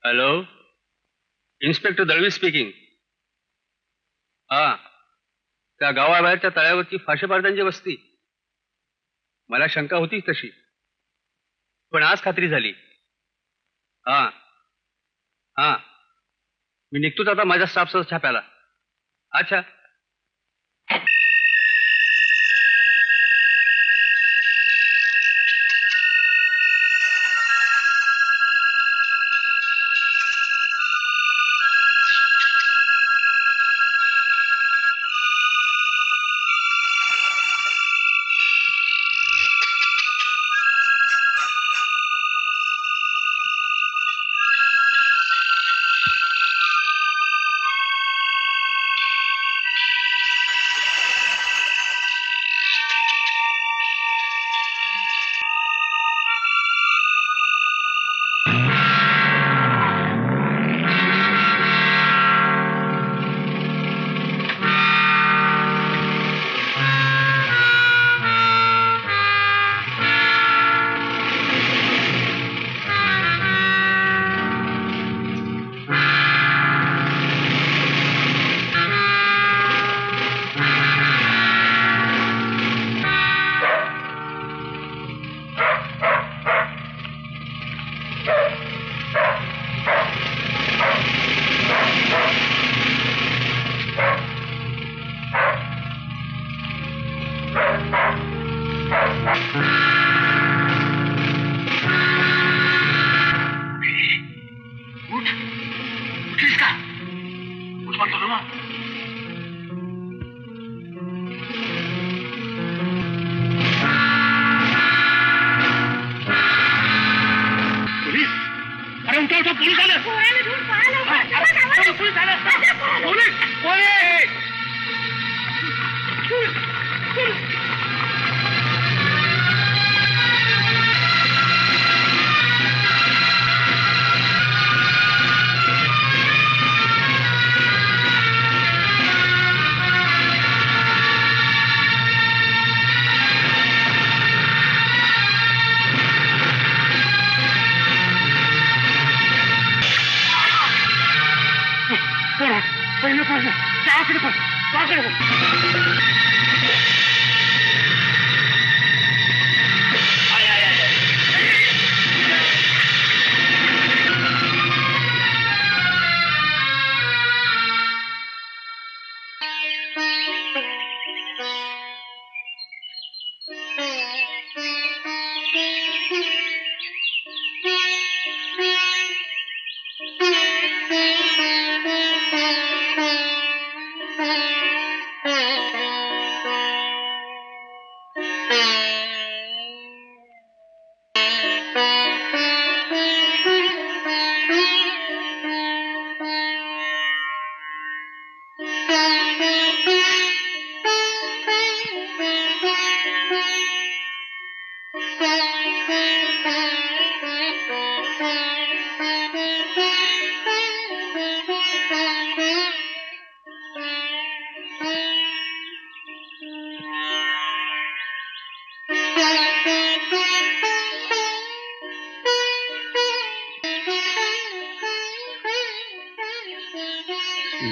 Hello, inspector Dalvi speaking. हा, त्या गावाबाहेरच्या तळ्यावरची फाशेबारदांची वस्ती. मला शंका होती तशी, पण आज खात्री झाली. हा हा, मी निघतोच आता माझ्या स्टाफसह छाप्याला. अच्छा.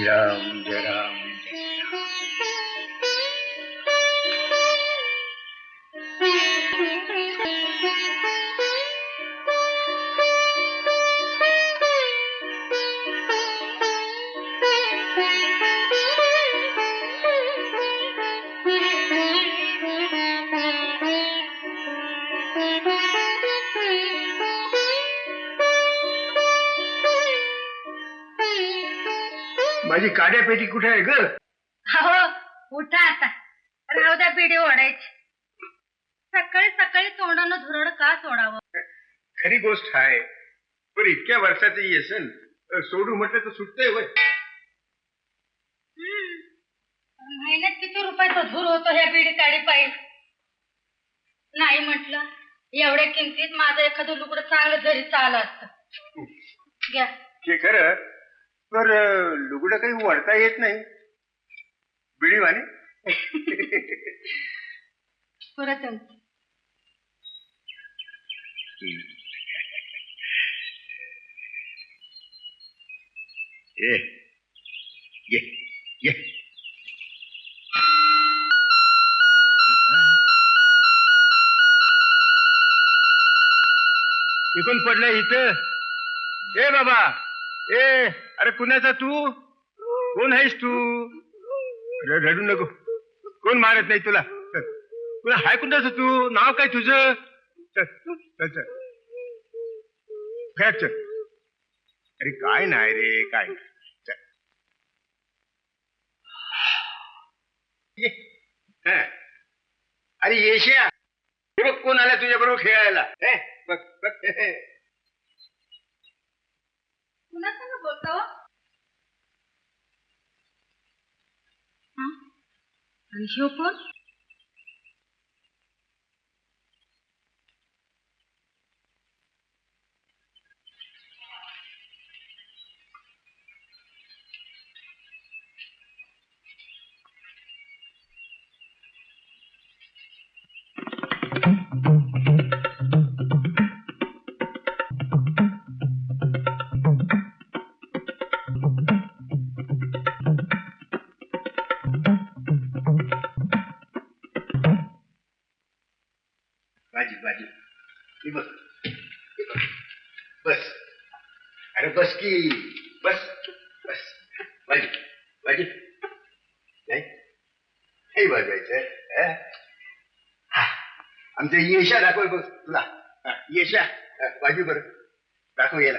राम जय राम. माझी काड्या पेटी कुठे आहे ग? हो, उठा आता. राहू द्या बिडी ओढायची. सकाळी सकाळी तोंडानं धुरड का सोडावं? खरी गोष्ट आहे, पण इतक्या वर्षाचं येसन सोडू म्हटलं तर सुटतंय वय. महिन्यात किती रुपयाचा धूर होतो ह्या बिडी काडी पायी. नाही म्हटलं एवढ्या किमतीत माझं एखादं लुगडं चांगलं जरी चाललं असतं. घ्या. हे खरं, तर लुगडं काही वळता येत नाही बिडीवाने. परत ये ये ये इकून पडलंय इथं ए बाबा ए अरे कुणाचा तू कोण आहेस तू रडू नको कोण मारत नाही तुला तुला हाय कुणाचं तू नाव काय तुझं चल चल चल चल चल अरे काय नाही रे काय नाही. चल. ये. हं. अरे येश्या हे बघ कोण आला तुझ्या बरोबर खेळायला हे बघ बघ कुणाचं बोलतो आणि शिव कोण बाजी बाजी हे बघ हे बघ. बस अरे बस की बस बस बाजी बाजी नाही हे वाजवायचं हं? हा. आमचं येशा दाखव बघ तुला हा, येशा बाजू बरं दाखव याला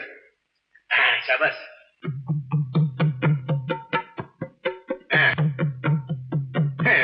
हा, शाबास हा. हा.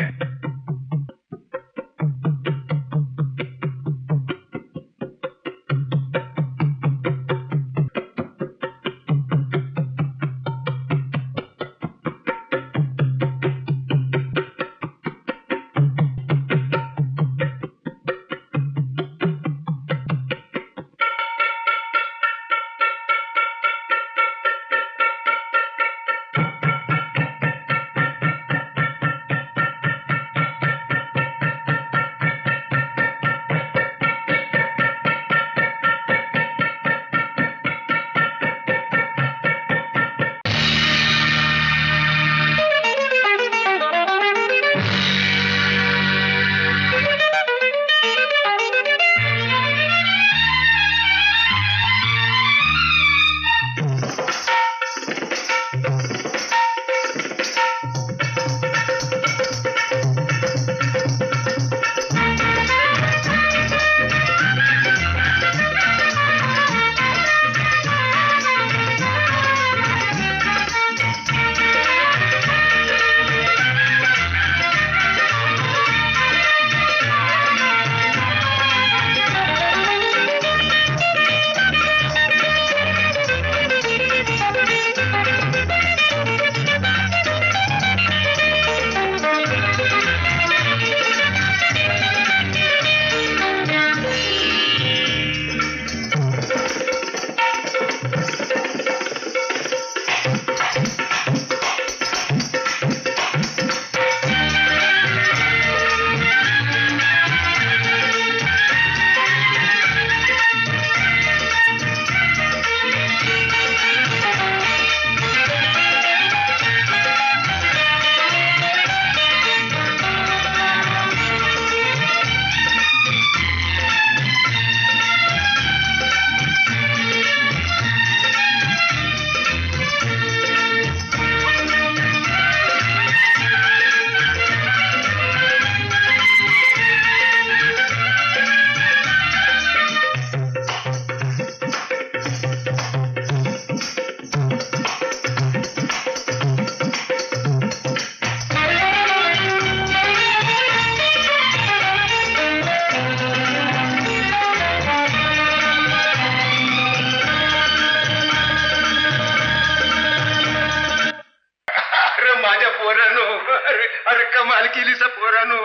अरे कमाल केली सा पोरानो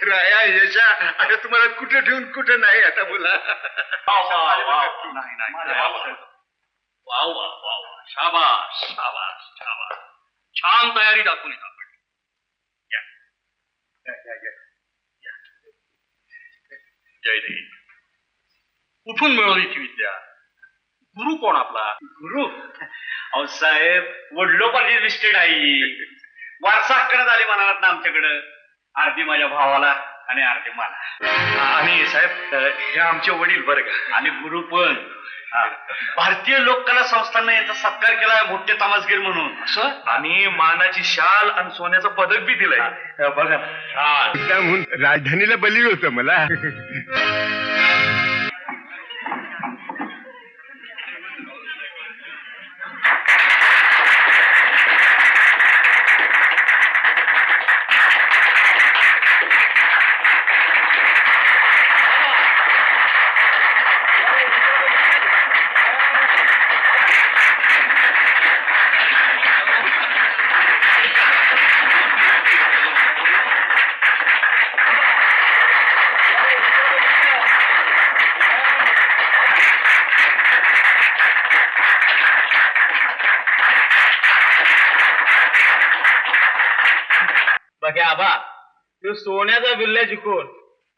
राया यशा अरे तुम्हाला कुठे ठेवून कुठे नाही आता बोला शाबास शाबास शाबास छान तयारी दाखवून आपण जय देव कुठून मिळवली ती विद्या गुरु कोण आपला गुरु अहो साहेब वडलोपार्जित इस्टेट आहे. वारसा हक्कानं झाली म्हणालात ना आमच्याकडं. अर्धी माझ्या भावाला आणि अर्धी मला. आणि साहेब हे आमचे वडील बरं का. आणि गुरु पण. भारतीय लोककला संस्थांना यांचा सत्कार केलाय मोठे तमासगीर म्हणून. आणि मानाची शाल आणि सोन्याचं पदक बी दिलंय बघा. म्हणून राजधानीला बली होतं मला. बघा आबा तू सोन्याचा बिल्ला जिंकून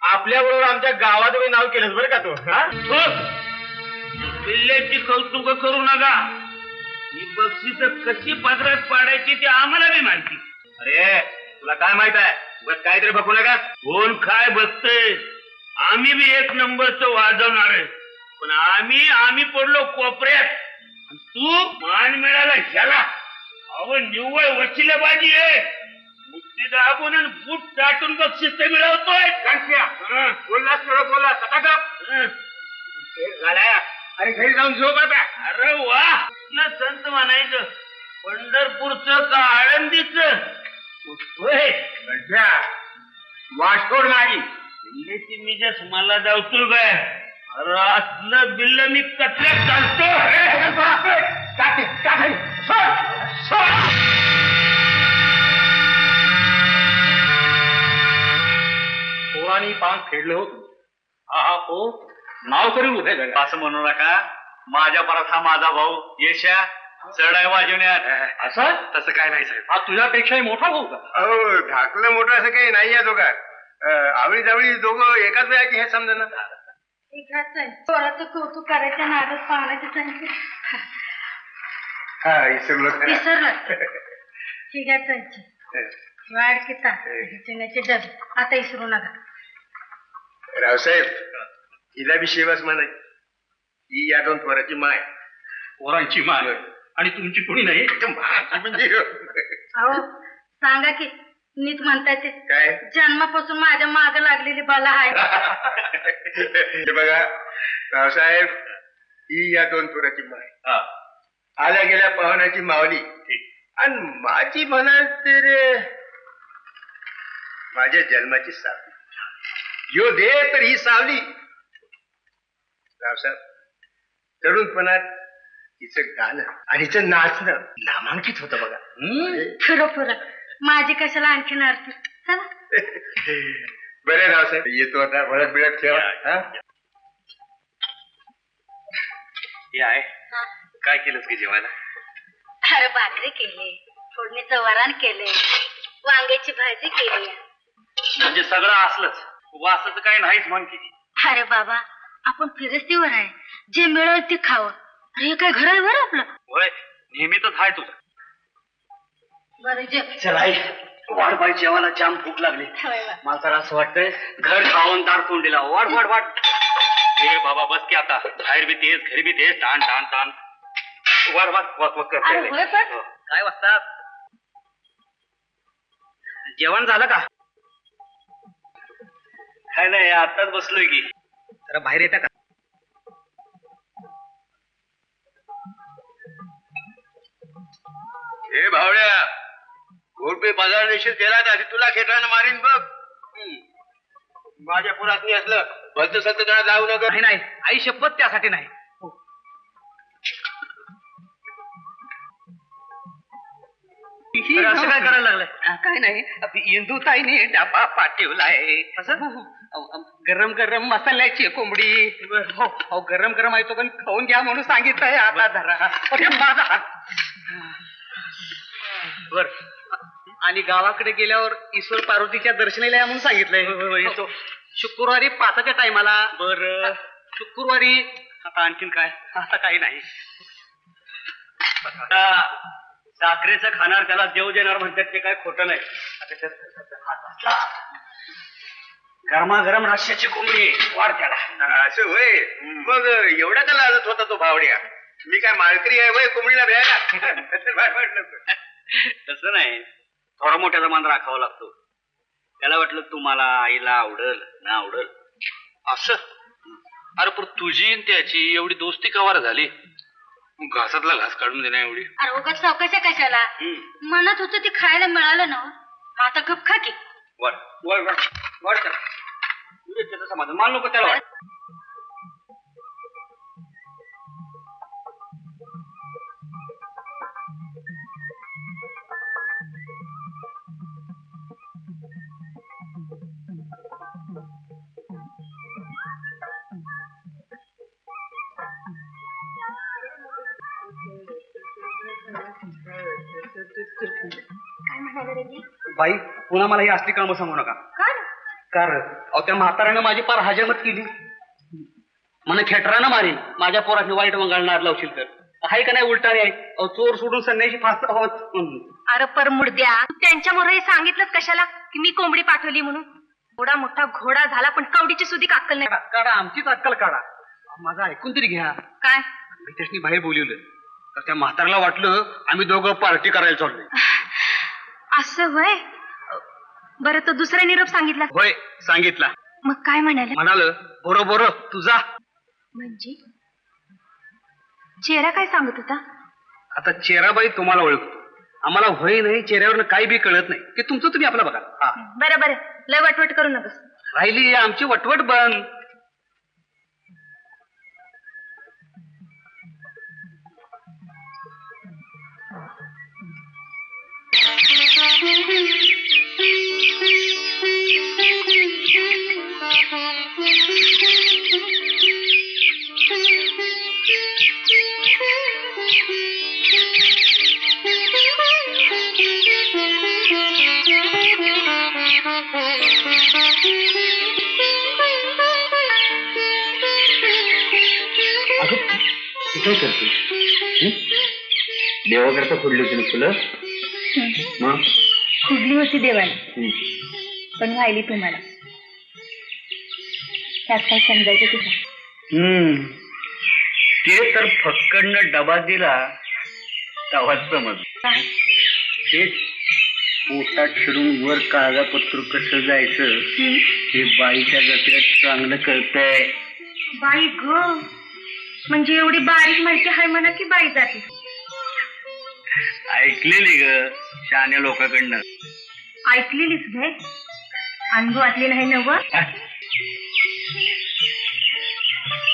आपल्या बरोबर आमच्या गावात नाव केलंस बरं का तू. बिल्ल्याची कौतुक करू नका. ही बक्षीस कशी पदरात पाडायची ते आम्हाला बी माहिती. अरे तुला काय माहित आहे बस काहीतरी बघू नका. कोण काय बघतय. आम्ही बी एक नंबरचं वाजवणार आहे. पण आम्ही पडलो कोपऱ्यात. तू मान मिळाला ह्याला. अहो निव्वळ वशिलेबाजी आहे. मुक्ती दाबून आणि बूट टाटून बक्षीस मिळवतोय. बोललास थोडं बोला सटा अरे घरी जाऊन झोप आता. अरे वा न संत म्हणायचं. पंढरपूरचं का आळंदीचं. वाटकोड नाही बिल्ल्याची मी जस मला जावतो काय. अरे असलं बिल्ल मी कटल्यात चालतो. पोरांनी पान फेडलं होतं. हा हो नाव करून उभे झाले. असं म्हणू नका. माझ्या परत हा माझा भाऊ येशा चढाई वाजवण्यात. असं तसं काय नाही साहेब. हा तुझ्यापेक्षाही मोठा भाऊ का. अहो धाकलं मोठं असं काही नाही या दोघात. आवळी जावळी दोघं एकाच वेळाची हे समजा ना. पोराचं कौतुक करायचं नारळ पाहण्याचं त्यांचे हा विसरलो विसरलं. ठीक आहे त्यांची वाढ किता चिन्याचे डबे आता विसरू नका. रावसाहेब हिला बी शेवाच म्हणाय. ही या दोन पोराची माय. पोरांची माय आणि तुमची कोणी नाही. म्हणजे अहो सांगा की नीट म्हणताय ते. काय जन्मापासून माझ्या माग लागलेली बाला आहे. हे बघा रावसाहेब ही या दोन पोराची माय. आल्या गेल्या पाहुण्याची मावली. आणि माझी म्हणाल तर माझ्या जन्माची सावली. यो दे तर ही सावली. रावसाहेब तरुणपणात हिचं गाणं आणि हिचं नाचणं नामांकित होतं बघा. खरोखर माझी कशाला आणखीन आरती. चला बरे रावसाहेब येतो आता. वळत बिळत ठेवा. हे आहे काय केलंस की जेवायला. अरे भाकरी केली. फोडणीचं वरण केले. वांग्याची भाजी केली. म्हणजे सगळं असलंच. वासाचं काही नाहीच म्हण की. अरे बाबा आपण फिरस्तीवर आहे. जे मिळेल ते खावं. हे काय घर आहे बरं आपलं. होय नेहमीच आहे तुझं. बरं जे चल आई वाढ बाई जेवायला जाम भूक लागली. मला तर असं वाटतंय घर खाऊन दार तोंडीला वाढ वाढ वाढ. हे बाबा बस की आता. बाहेर बी तेच घरी बी तेच ताण ताण ताण. वाढ वाढ वाक वाक अरे होय पण काय वाजतात. जेवण झालं का. काय नाही आताच बसलोय की. जरा बाहेर येता का. हे भावड्या घोडपे बाजार निश्चित केला आधी तुला खेटानं मारीन बघ. माझ्या पुरातनी असलं भलत सत्य जरा जाऊ नका. नाही नाही आई शपथ त्यासाठी नाही. असं काय करायला लागलंय. काय नाही इंदुताईने डबा पाठवलाय. गरम गरम मसाल्याची कोंबडी. हो गरम गरम आहे तो पण खाऊन घ्या म्हणून सांगितलंय. आता धरा माझा. बर आणि गावाकडे गेल्यावर ईश्वर पार्वतीच्या दर्शनाला या म्हणून सांगितलंय. येतो. शुक्रवारी 5च्या टायमाला. बर शुक्रवारी आता आणखीन काय. आता काही नाही. साखरेचं खाणार त्याला देव देणार म्हणतात ते काय खोटं नाही. गरमागरम रश्श्याची कोंबडी वाढ त्याला. असं होय. मग एवढा का लाजत होता तो भावड्या? मी काय माळकरी आहे वय कोंबडीला भ्यायला? तसं नाही, थोडा मोठ्याचा मान राखावा लागतो. त्याला वाटलं तुम्हाला आईला आवडल ना आवडल असं. अरे पण तुझी आणि त्याची एवढी दोस्ती कवार झाली, घासातला घास काढून देण्या एवढी. अरे उगाच चौकशा कशाला? म्हणत होतं ते खायला मिळालं ना, मग आता गप खा की. वाढ वाढ वाढ वाढ त्याला. त्याचं समाधान मान नको त्याला वाढ. काय म्हणाले रे? बाई पुन्हा मला ही असली कामं सांगू नका. कारण अहो त्या म्हाताऱ्यानं माझी पार हजामत केली. मला खेटरानं मारेन माझ्या पोराची वाईट वंगाळणार लावशील तर. हाय का नाही उलटाने आहे. अहो चोर सोडून संन्याशी फास्ट हवं. अरे पर मुर्द्या, त्यांच्यामुळे सांगितलं कशाला की मी कोंबडी पाठवली म्हणून? एवढा मोठा घोडा झाला पण कवडीची सुधी अक्कल नाही. काढा आमचीच अक्कल काढा. माझं ऐकून तरी घ्या. काय त्याच्यानी बाहेर बोलवलं तर त्या म्हाताऱ्याला वाटलं आम्ही दोघं पार्टी करायला चाललोय. असं होय? बरं तो दुसरा निरोप सांगितला? होय सांगितला. मग काय म्हणाले? म्हणाल बरोबर तुझा. म्हणजे चेहरा काय सांगत होता? आता चेहराबाई तुम्हाला ओळखतो, आम्हाला होय नाही चेहऱ्यावर काही बी कळत नाही. ते तुमचं तुम्ही आपला बघा. हा बरं बरं, लय वटवट करू नकोस. राहिली आमची वटवट बंद. काय करते? देवाकरता फोडली होती ना फुलं? मग खुडली होती देवाला, पण व्हायली तुम्हाला. त्यात काय समजायचं तुझं? ते तर फक्कडनं डबा दिला तवाच समज. तेच पोटात शिरून वर कागदपत्र कसं जायचं हे बाईच्या गतीला चांगलं कळतंय. बाई ग, म्हणजे एवढी बारीक माहिती आहे म्हणा की बाई जाते? ऐकलेली ग शहाण्या लोकांकडनं. ऐकलेलीच भाई, अनुभवातली नाही नव.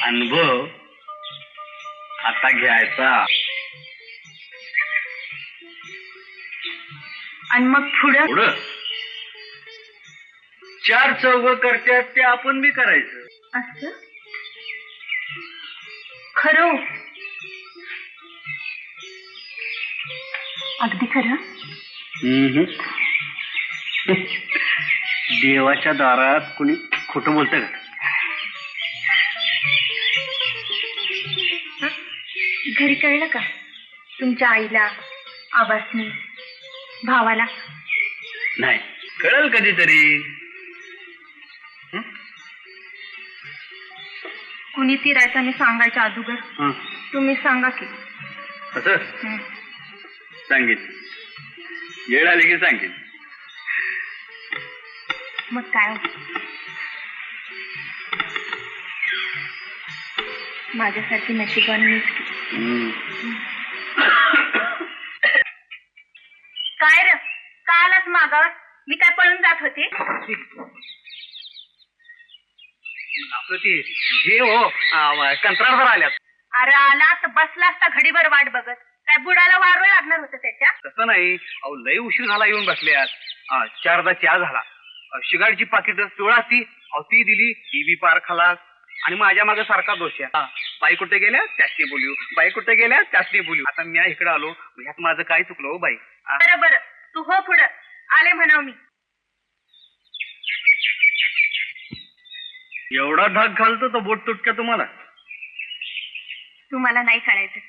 अनुभव आता घ्यायचा आणि मग पुढं पुढं चार चौघ करतात ते आपण बी करायचं. असं खरं? अगदी खरं? देवाच्या दारात कुणी खोटं बोलतं का? घरी कळलं का तुमच्या आईला, आबासनी, भावाला? नाही, कळलं कधीतरी. कुणी ती रायताने सांगायच्या अगोदर तुम्ही सांगा की. असं सांगेन, वेळ आली की सांगेन. मग काय माझ्यासाठी नशिबान मीच की. काय रे, कालच मागावर मी काय पळून जात होते? आपलं ते हे हो कंत्राटदार आल्यात. अरे आला तर बसला असता घडीभर वाट बघत. काय बुडाला वारोळ लागणार होतं त्याच्या? तसं नाही, अहो लय उशीर झाला येऊन बसल्यात. 4दा चहा झाला. शिगाडची पाकिट चोळा ती ती दिली, ती बी पार खाला. आणि माझ्या मागे सारखा दोष आहे. बाई कुठे गेल्या त्यासनी बोलू, बाई कुठे गेल्या त्यासनी बोलू. आता मी इकडे आलो, ह्यात माझं काय चुकलं हो बाई? बरं बरं, तू हो पुढं आले म्हणाव मी. एवढा धाक घालतो तो बोट तुटक्या तुम्हाला? तुम्हाला नाही कळायचं.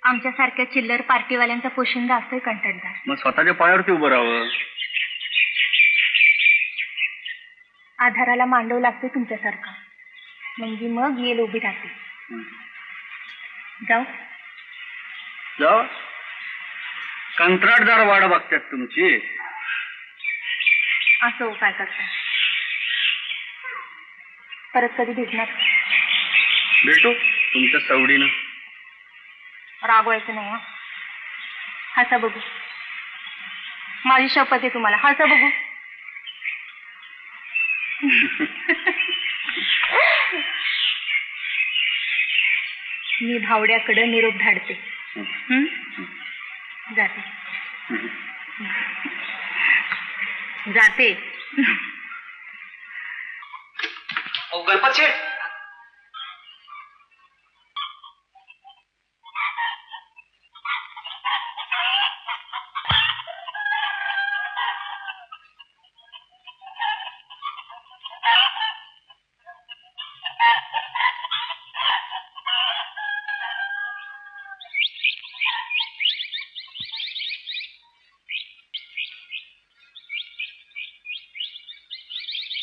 आमच्यासारख्या चिल्लर पार्टीवाल्यांचा पोशिंदा असतोय कंटकदार. मग स्वतःच्या पायावरती उभं राहावं. आधाराला मांडव लागते तुमच्यासारखा, म्हणजे मग येल उभी राहते. जाऊ. जाऊ. कंत्राटदार वाढ बघतात तुमची. असं काय करता. परत कधी भेटणार? भेटू तुमच्या सवडीनं. रागवायचं नाही हा. हसा बघू. माझी शपथ आहे तुम्हाला. हसा बघू. मी भावड्याकडे निरोप धाडते. जाते. जाते. गणपत शेठ,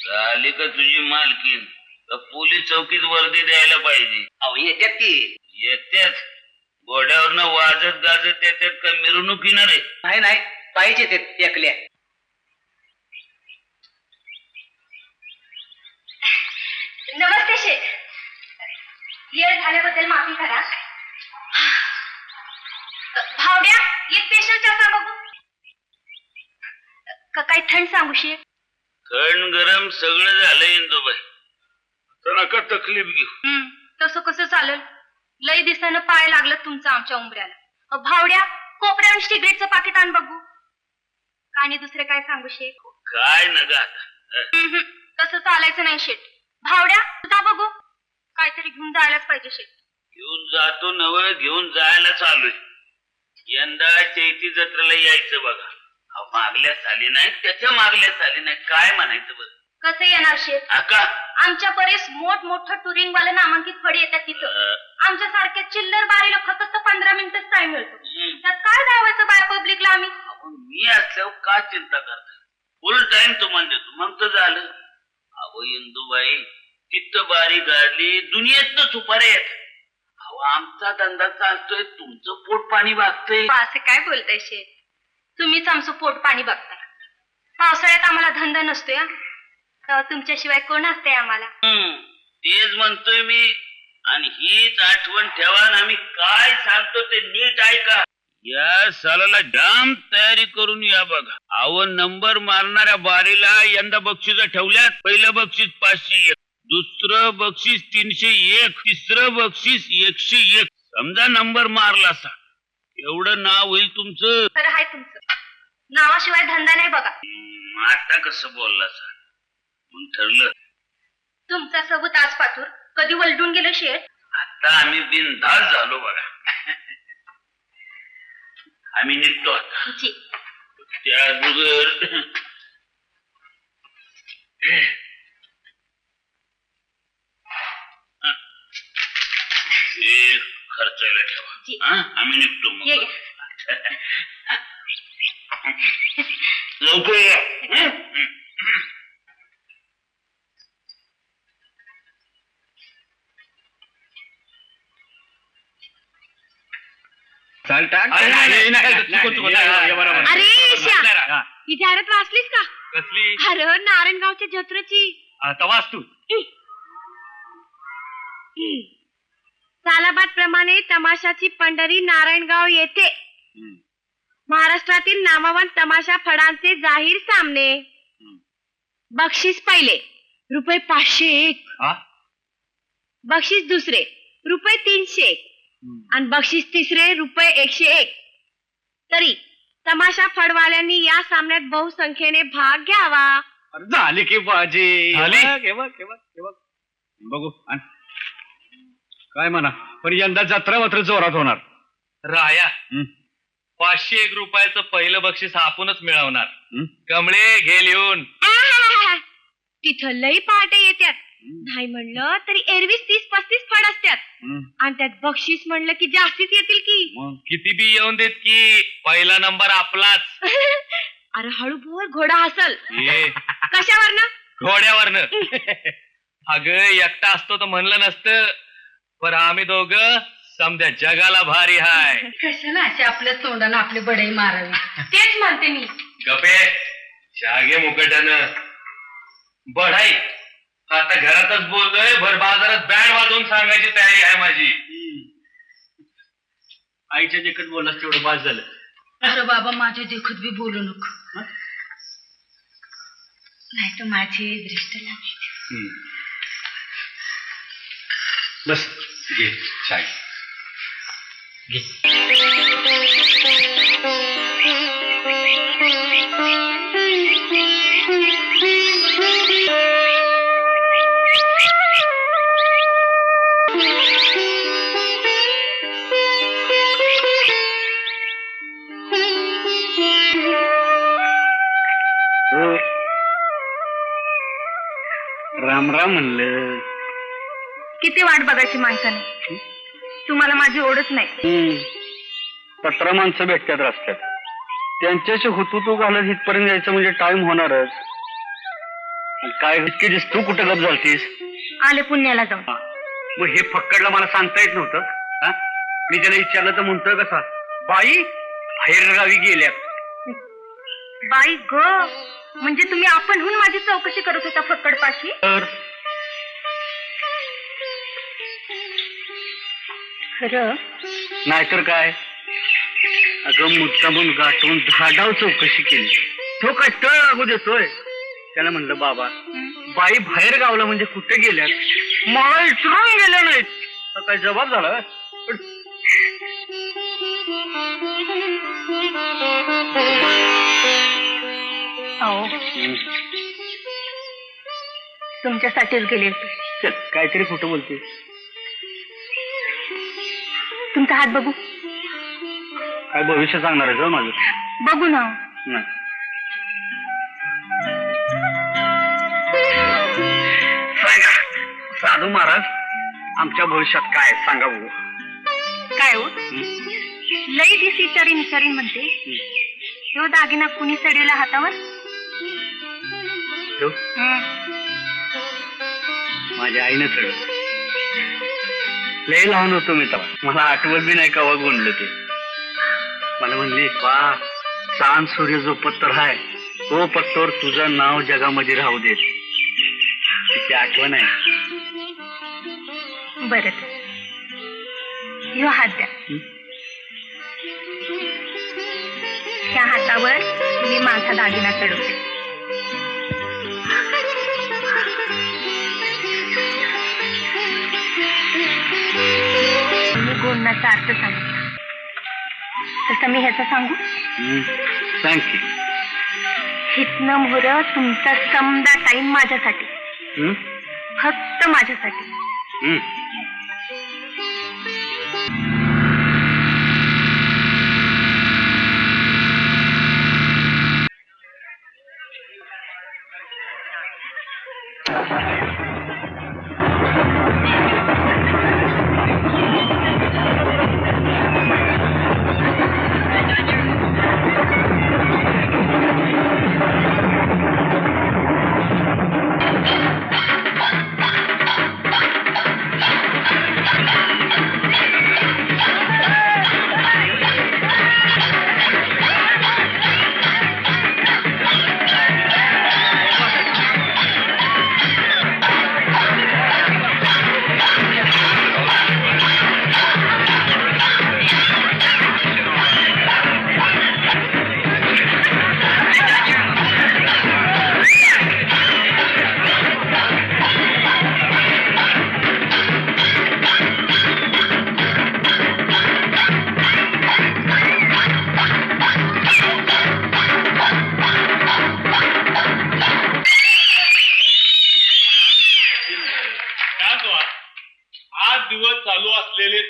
झाली का तुझी मालकीन? तर पोलीस चौकीत वर्दी द्यायला पाहिजे. अहो येत्यात की. येत्याच घोड्यावरनं वाजत गाजत येतात का मिरवणुकीनं रे? नाही नाही, पाहिजे ते एकल्या. नमस्ते शेठ. लेट झाल्याबद्दल माफी करा. भावड्या एक स्पेशल चहा सांग बघू. काही थंड सांगू शेठ? थंड गरम सगळं झालं इंदुबाई. तर नका तकलीफ घेऊ. तसं कसं चालेल? लय दिसानं पाय लागलं तुमचं आमच्या उंबऱ्याला. भावड्या कोपऱ्यावर सिगरेटचं पाकिट आण बघू. आणि दुसरे काय सांगू शेठ? काय नका तसं चालायचं नाही शेठ. भावड्या जा बघू. काहीतरी घेऊन जायलाच पाहिजे शेठ. घेऊन जातो नवं, घेऊन जायला चालूय. यंदा चैती जत्रेला यायचं बघा. मागल्या साली नाही, त्याच्या मागल्या साली नाही, काय म्हणायचं बरं? कसं येणार शेठ? आका आमच्या बरेच मोठमोठं टुरिंग वाले नामांकित फडी येतात तिथं. आमच्या सारख्या चिल्लर बारीला फक्त 15 मिनिटच टाइम मिळतो. त्यात काय दावायचं बाय पब्लिकला आम्ही? मी असल्यावर का चिंता करता? फुल टाइम तुम्हाला देतो, मग तर झालं. अहो इंदुबाई, तिथं बारी गाडली दुनियेतनं सुपारे येत. अहो आमचा धंदा चालतोय, तुमचं पोट पाणी भागतंय. असं काय बोलताय शेठ? तुम्हीच आमचं पोट पाणी बघताय. पावसाळ्यात आम्हाला धंदा नसतोय. तेव्हा तुमच्याशिवाय कोण असतंय आम्हाला? तेच म्हणतोय मी. आणि हीच आठवण ठेवा ना, आम्ही काय सांगतो ते नीट ऐका. या सालाला जाम तयारी करून या बघा. अहो नंबर मारणाऱ्या बारीला यंदा बक्षीस ठेवल्यात. पहिलं बक्षीस 501, दुसरं बक्षीस 301, तिसरं बक्षीस 101. समजा नंबर मारला असा, एवढं नाव होईल तुमचं. खरं आहे तुमचं. नावाशिवाय धंदा नाही बघा. आता कसं बोलला सा? मग ठरलं. तुमचा सबूत आज पातूर कधी वलटून गेलं शेठ? आता आम्ही बिनधास्त झालो बघा. आम्ही निघतो आता. जी. त्याबरोबर हे खर्चायला जी. ठेवा. आम्ही निघतो मग. ये घ्या. लवकर या. चाल टाक. अरे श्या, ही जाहिरात वाचलीस का? कसली? अरे नारायणगावच्या जत्रेची. तवाच तू. सालाबाद प्रमाणे तमाशाची पंढरी नारायणगाव येथे. महाराष्ट्रातील नामवंत तमाशा फडांचे जाहीर सामने. बक्षीस पहिले ₹501. बक्षीस दुसरे ₹300 आणि बक्षीस तिसरे ₹101. तरी तमाशा फडवाल्यांनी या सामन्यात बहुसंख्येने भाग घ्यावा. झाली की बाजी. बघू आण. काय म्हणा, पण यंदा जत्रा मात्र जोरात होणार. राया, 501 रुपयाचं पहिलं बक्षीस आपणच मिळवणार. कमळे घे लिहून. तिथं लई पहाटे येत्यात. नाही म्हणलं तरी एरवीच 30-35 फड असतात. आणि त्यात बक्षीस म्हणलं की जास्तीच येतील की. मग किती बी येऊन देत की पहिला नंबर आपलाच. अरे हळू बोल, घोडा हसल. ये कशावरनं? घोड्यावरनं. अगं एकटा असतो तर म्हणलं नसतं, पण आम्ही दोघं समध्या जगाला भारी हाय. कशाला अशी आपल्या तोंडानं आपली बडई मारावी. तेच म्हणते मी. गपे शागे मुकटानं बढाई. आता घरातच बोललोय, भर बाजारात बँड वाजवून सांगायची तयारी आहे माझी. आईच्या देखत बोललास तेवढं बाज झालं. अरे बाबा माझ्या देखत बी बोलू नको, नाही तर माझी दृष्ट लागेल. बस घे चाय घे. राम राम म्हणलं. किती वाट बघायची माणसाने. तुम्हाला माझी ओढच नाही. 17 माणसं भेटतात रस्त्यात, त्यांच्याशी हुतू घालत इथपर्यंत यायचं म्हणजे टाइम होणारच. काय इतकी दिस तू कुठं गप झालतीस? आले पुण्याला जाऊन. मग हे फक्कडला मला सांगता येत नव्हतं. हा, मी त्याला विचारलं तर म्हणतोय कसा, बाई बाहेर गावी गेल्या. बाई ग, म्हणजे तुम्ही आपणहून माझी चौकशी करत होता फक्कडपाशी? तर खरं? नाहीतर काय. अगं मुद्दामून गाठवून धाडाव चौकशी केली. तो काय तळ लागू देतोय. त्याला म्हणलं बाबा बाई बाहेर गावला म्हणजे कुठे गेल्यात, मला विचारून गेल्या नाहीत. तर काय जबाब झाला. हो, तुमच्यासाठीच गेले होते. काहीतरी खोटं बोलते. तुमचा हात बघू. काय भविष्य सांगणार आहे माझं? बघू ना. नाही. सांगा साधू महाराज, आमच्या भविष्यात काय सांगा बघू. काय हो, लई दिस विचारीन म्हणते. तो दागिना कुणी चढवला हातावर? ठेव. माझ्या आईनं चढवलं. लय लहान होतो मी तेव्हा, मला आठवत बी नाही कवा गोंडलं ते. मला म्हणली वा चांद सूर्य जो पत्तर आहे तो पत्तर तुझं नाव जगामध्ये राहू दे. तिची आठवण आहे. बरं, ह्यो हात द्या. त्या हातावर मी माझा दागिना चढवते. मी गोंडाचा अर्थ सांगितला, तसं मी ह्याचा सांगू? सांग की. हितनं मोहर तुमचा समदा टाइम माझ्यासाठी, फक्त माझ्यासाठी.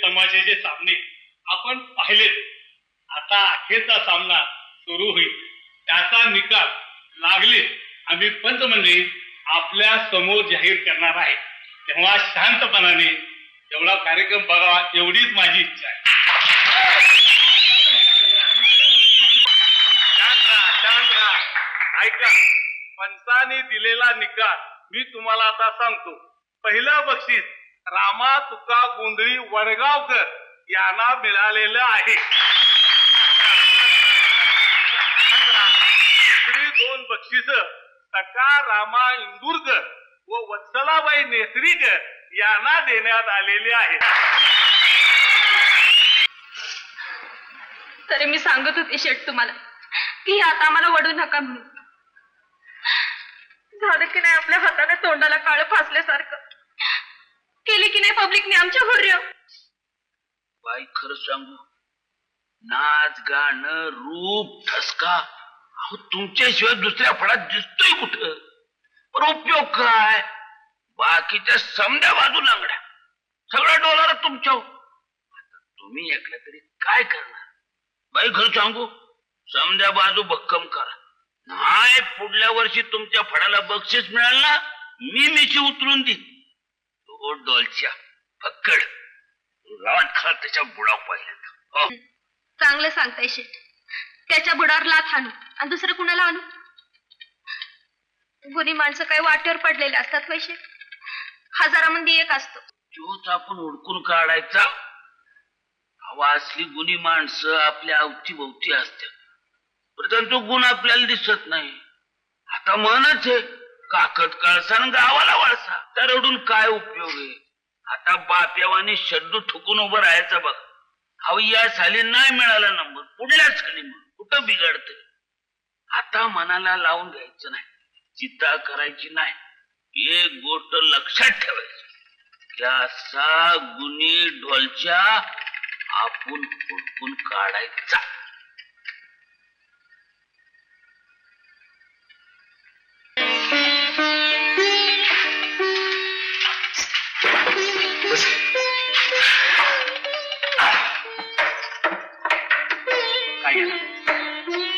तमाशाचे सामने आपण पाहिलेत. आता अखेरचा सामना सुरू होईल. त्याचा निकाल लागले. आम्ही पंचमंडळी आपल्या समोर जाहीर करणार आहे, तेव्हा शांतपणाने एवढा कार्यक्रम बघावा एवढीच माझी इच्छा आहे. शांत राहा. ऐका, पंचाने दिलेला निकाल मी तुम्हाला आता सांगतो. पहिलं बक्षीस रामा तुका गोंधळी वडगावकर यांना मिळालेलं आहे. दुसरी 2 बक्षीस सका रामा इंदुरकर व वत्सलाबाई नेसरीकर यांना देण्यात आलेले आहेत. तरी मी सांगत होते शेठ तुम्हाला की आता आम्हाला वडू नका म्हणून. झालं की नाही आपल्या हाताने तोंडाला काळं फासल्यासारखं केली की नाही पब्लिकने आमच्या हुर्र. बाई खरं सांगू, नाच गाणं रूप ठसका अहो तुमच्याशिवाय दुसऱ्या फळात दिसतोय कुठं? पण उपयोग काय? बाकीच्या समद्या बाजू लांगड्या, सगळं डॉलर तुमच्या. तुम्ही एकल्या तरी काय करणार? बाई खरं सांगू, समद्या बाजू भक्कम करा. नाही पुढल्या वर्षी तुमच्या फळाला बक्षीस मिळाल ना, मी मिशी उतरून देईन. तो डॉलच्या फक्कड गावात खा त्याच्या बुडाव पाहिजे. चांगलं सांगताय शेठ. त्याच्या बुडावर लाथ आणू आणि दुसरं कुणाला आणू? गुणी माणसं काही वाटेवर पडलेले असतात पैसे, हजारामध्ये एक असतो. तोच आपण हुडकून काढायचा. हवा असली गुणी माणसं आपल्या अवतीभोवती असतात, परंतु गुण आपल्याला दिसत नाही. आता म्हणच आहे, काकत कळसा आणि गावाला वळसा. तर रडून काय उपयोग आहे? आता बाप्यावानी शड्डू ठुकून उभं राहायचं बघ. अहो या साली नाही मिळाला नंबर, पुढल्याच खाली मग कुठं बिघडते. आता मनाला लावून घ्यायचं नाही, चिंता करायची नाही. एक गोष्ट लक्षात ठेवायची, त्याचा गुणी ढोलच्या आपण हुडकून काढायचा.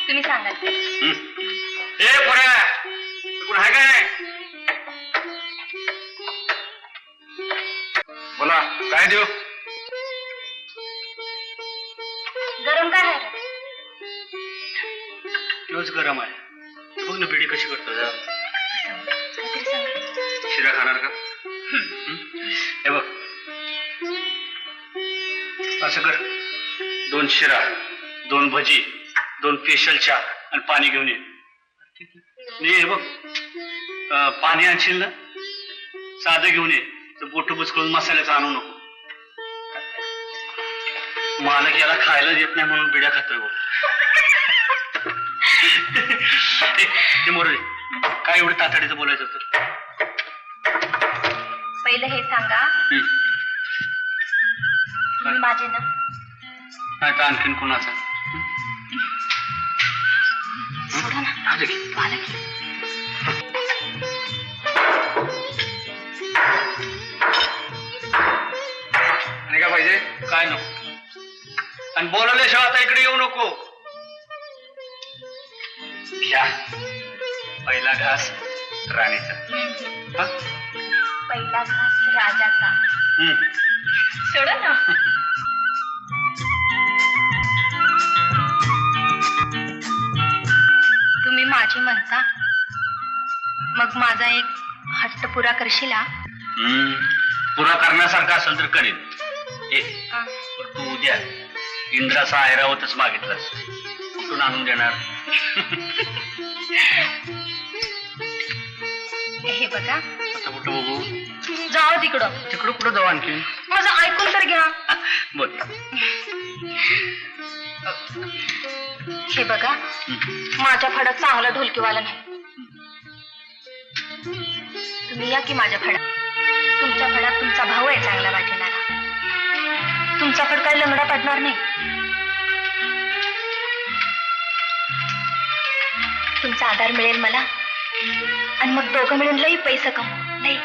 तुम्ही सांगाल ते. बोला, काय देऊ? गरम काय आहे रे? तोच गरम आहे. बघ ना बिडी कशी करतो. काहीतरी सांगा. शिरा खाणार का? हे बघ, असं कर, 2 शिरा, 2 भजी, 2 स्पेशल चहा आणि पाणी घेऊन ये. हे बघ, पाणी आणशील ना, साधं घेऊन ये. तर बोट बुचकळून मसाल्याचं आणू नको. मालक याला खायला देत नाही म्हणून बिड्या खातोय बघ. ते मोरे, काय एवढं तातडीचं बोलायचं होतं? पहिलं हे सांगा, तुम्ही माझे ना? नाही तर आणखीन कुणाचा? सोडा ना. मला की आणि काय पाहिजे? काय नको. आणि बोलवल्याशिवाय आता इकडे येऊ नको. घ्या पहिला घास राणीचा. पहिला घास राजाचा. सोडा ना. तुम्ही माझी म्हणता, मग माझा एक हट्ट पुरा करशील? पुरा करण्यासारखा असेल तर करेन. तू उद्या इंद्राचा ऐरावतच मागितलास, कुठून आणून देणार? हे बघा, आता कुठं बघू? जाओ तिकडं. तिकडं कुठं जाऊ आणखी? माझं ऐकून तर घ्या. बोल. हे बघा, माझ्या फडात चांगला ढोलकीवाला नाही. तुम्ही या की माझ्या फडात. तुमच्या फडात तुमचा भाऊ आहे चांगला वाटणारा. तुमचा फड काही लंगडा पडणार नाही. तुमचा आधार मिळेल मला, आणि मग दोघं मिळून लई पैसे कमवू. लई.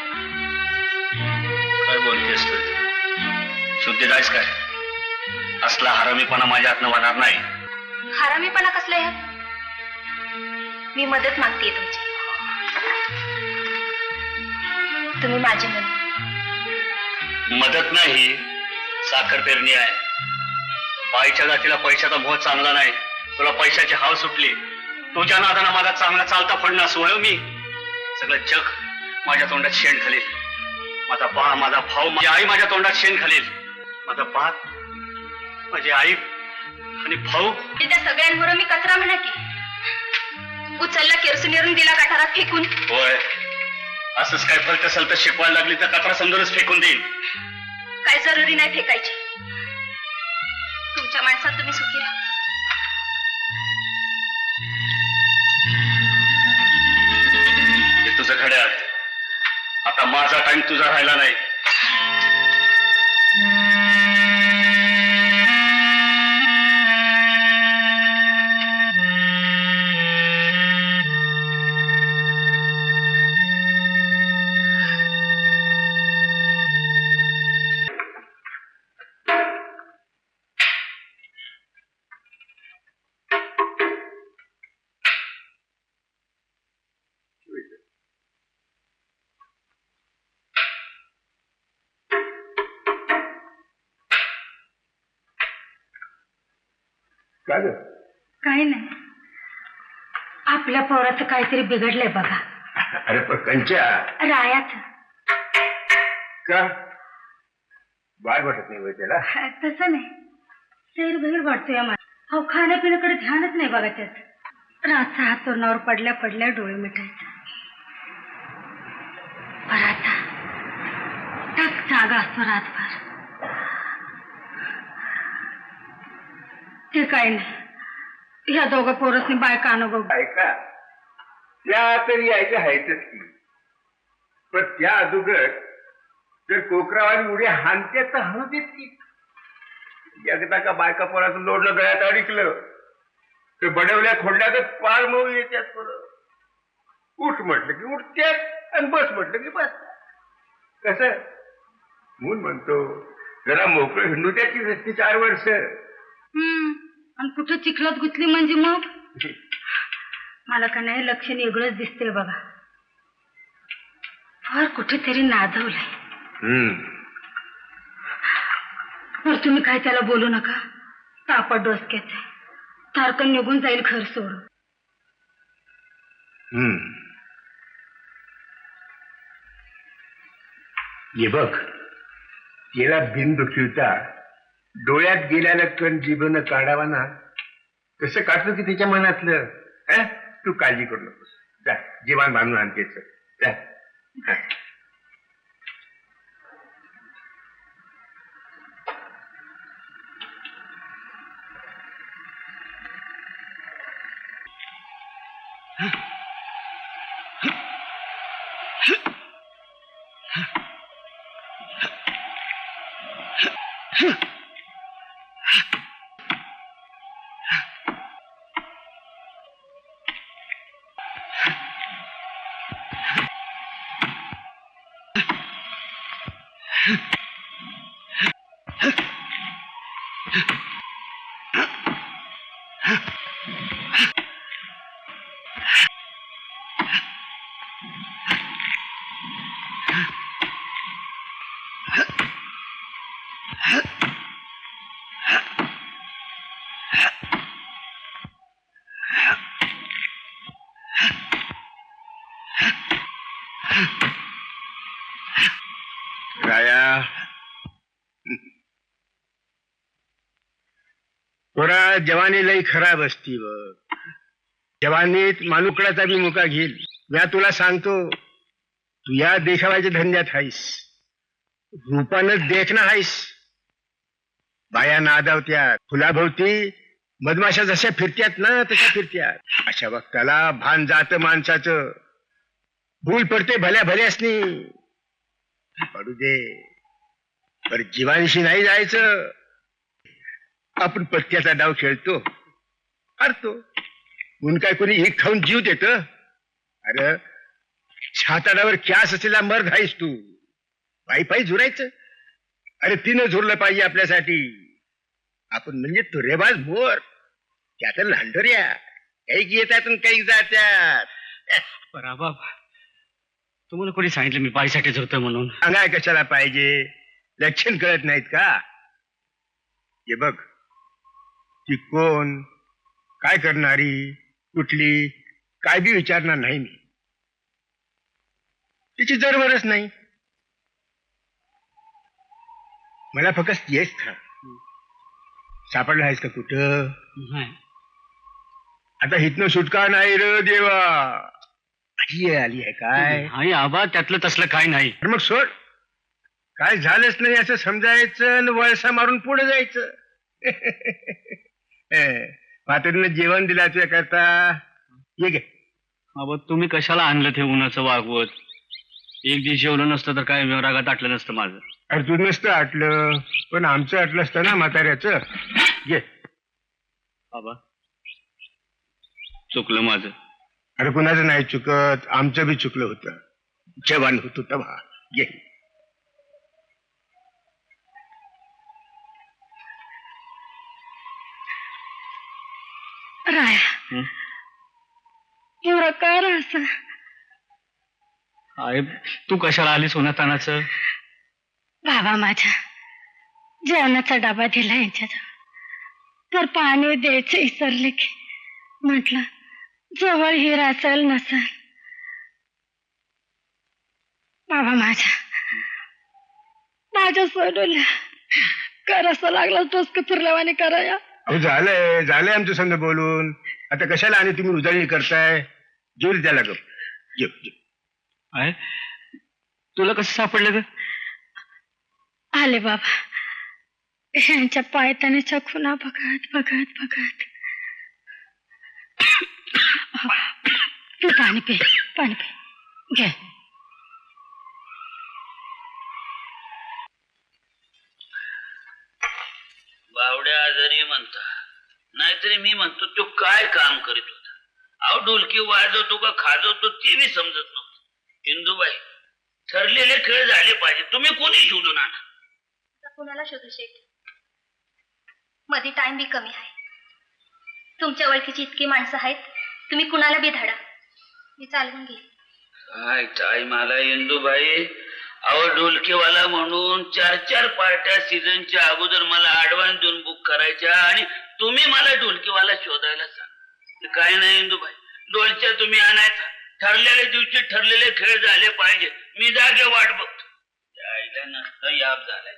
काय बोलतेस तू? शुद्ध जायच काय? असला हरामीपणा माझ्या हातनं होणार नाही. हरामीपणा कसला ह्यात? मी मदत मागतेय तुमची. तुम्ही माझी मदत नाही, साखर पेरणी आहे. बाईच्या जातीला पैशाचा मोह चांगला नाही. तुला पैशाची हाव सुटली. तुझ्या नादानं माझा चांगला चालता पडणं सोय मी. सगळं जग माझ्या तोंडात शेण घालील. माझा बा, माझा भाऊ, माझी आई माझ्या तोंडात शेण घालील. माझा बा, माझी आई आणि भाऊ. त्या सगळ्यांबरोबर मी कचरा म्हणा की उचलला केरोसिनीवरून दिला गटारात फेकून. होय, असंच काय फलत असेल तर शिकवायला लागली तर कचरा समजूनच फेकून देईल. काय जरुरी नाही फेकायची. तुमच्या माणसात तुम्ही सुखी राहा. हे तुझं घड्याळ. आता माझा टाइम तुझा राहिला नाही. का ग? काही नाही, आपल्या पोराचं काहीतरी बिघडलंय बघा. अरे पण कंच्या रायाच का बाळ वाटत नाही होय त्याला? तसं नाही, सैर बहीर वाटतोय मला. अहो खाण्यापिण्याकडे ध्यानच नाही बघा त्याच. रातचा हात तोंडावर पडल्या पडल्या डोळे मिटायचं. पर आता टक जागा असतो रातभर. ते काही नाही, ह्या दोघं पोरसनी बायका अनुभव. ऐका, त्या तरी ऐका आहेतच की, पण त्या अगोदर जर कोकरावाली उड्या हानते तर हाणू देत की. एकदा का बायका पोराचं लोडलं गळ्यात अडकलं तर बडवल्या खोडल्या तर पार मऊ येत्यात पोरं. उठ म्हटलं की उठत्यात आणि बस म्हटलं की बस. कसं म्हणून म्हणतो जरा मोकळं हिंडू द्या की रस्ती 4 वर्ष. आणि कुठं चिखलात गुतली म्हणजे मग मला का नाही लक्षण वेगळंच दिसतंय बघा. फार कुठेतरी नादवलंय. बरं तुम्ही काय त्याला बोलू नका. तापट डोसक्याच आहे, तारकन निघून जाईल घर सोडून. ये बघ, तिला बिन दुखवता डोळ्यात गेल्याला कण जीभनं काढावा ना, कसं काढतो की तिच्या मनातलं. तू काळजी करू नकोस, जा जीवन बांधून आणतेच. जा. राया, पोरा जवानी लई खराब असती. व जवानीत मानुकडाचा बी मुका घेईल. मी तुला सांगतो, तू या देखावाच्या धंद्यात हायस. रूपानच देखना हायस. बाया नादावत्यात, फुलाभोवती मधमाशा जशा फिरत्यात ना तशा फिरत्यात. अशा वक्ताला भान जात माणसाचं. भूल पडते भल्या भल्यासनी. पडू दे, पर जीवांशी नाही जायचं. आपण पत्त्याचा डाव खेळतो, हरतो. म्हणून काय कोणी एक खाऊन जीव देत? अरे छाताडावर क्यास असलेला मर्द आहेस तू. पायी पायी झुरायचं. अरे तिनं झुरलं पाहिजे आपल्यासाठी. आपण म्हणजे तो रेबाज मोर. त्यात लांडोऱ्या काही येतात आणि काही जात्यात. पराबाब, तुम्हाला कोणी सांगितलं मी पायीसाठी झरतोय म्हणून? सांगाय कशाला पाहिजे, लक्षण कळत नाहीत का? हे बघ, ती कोण, काय करणारी, कुठली, काय बी विचारणार नाही मी. तिची जरवरच नाही. मला फक्त येस था सापडला आहेस का कुठं? नाही. आता हितनं सुटका नाही र देवा. अशी आली आहे काय? नाही आबा, त्यातलं तसलं काय नाही. तर मग सोड, काय झालंच नाही असं समजायचं आणि वळसा मारून पुढे जायचं. म्हातारीनं जेवण दिला तुझ्या करता. ये गे. आबा तुम्ही कशाला आणलं ते उन्हाचं वागवत? एक दिवस जेवलं नसतं तर काय रागात आटलं नसतं माझं. अरे तू नसतं आटलं, पण आमचं आटलं असतं ना म्हाताऱ्याचं. घे. आबा चुकलं माझं. अरे कुणाचं नाही चुकत, आमचं बी चुकलं होतं. जेवण होत तेव्हा. घे. राया एवढा काय असं? आई तू कशाला आलीस उन्हातानाचं? बाबा माझ्या जेवणाचा डबा दिला यांच्याजवळ, तर पाणी द्यायचं विसरले की म्हटलं जवळ हिर असेल नसेल. बाबा माझ्या सोडूला करायचं लागला टोचक फिरल्यावाने कराया. अहो झालंय आमचं समजा बोलून. आता कशाला आणि तुम्ही उजळणी करताय? जेव त्याला गप. जेव. आहे तुला कसं सापडलं ग? आले बाबा यांच्या पायतानेच्या खुणा बघत तू पाणी पे घे. बावड्या आजारी म्हणता, नाहीतरी मी म्हणतो तो काय काम करीत होता. अहो ढोलकी वाजवतो का खाजवतो ते बी समजत नव्हतं. इंदुबाई, ठरलेले खेळ झाले पाहिजे. तुम्ही कोणी शोधून आणा. कुणाला शोधू शेठ? मध्ये टाइम बी कमी आहे. तुमच्या ओळखीची इतकी माणसं आहेत, तुम्ही कुणाला बी धाडा, मी चालवून घेईन. काय टाइम आला इंदुबाई. अहो ढोलकीवाला म्हणून 4 पार्ट्या सीझनच्या अगोदर मला ऍडव्हान्स देऊन बुक करायच्या आणि तुम्ही मला ढोलकीवाला शोधायला सांग. काय नाही इंदुबाई, ढोलच्या तुम्ही आणायचा. ठरलेल्या दिवशी ठरलेले खेळ झाले पाहिजे. मी जागे वाट बघतो. आईला नसतं याप झालाय.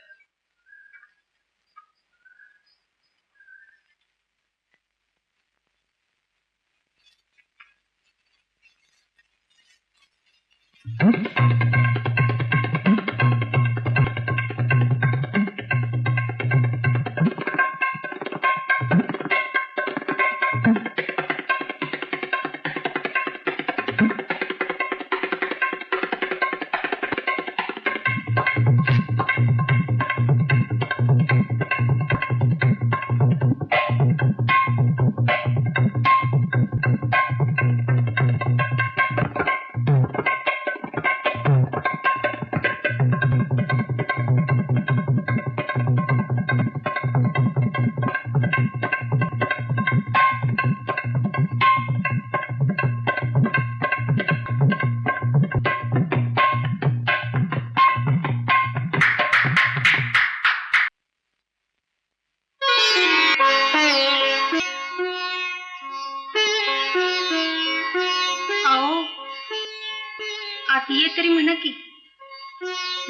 आत ये तरी म्हणा की.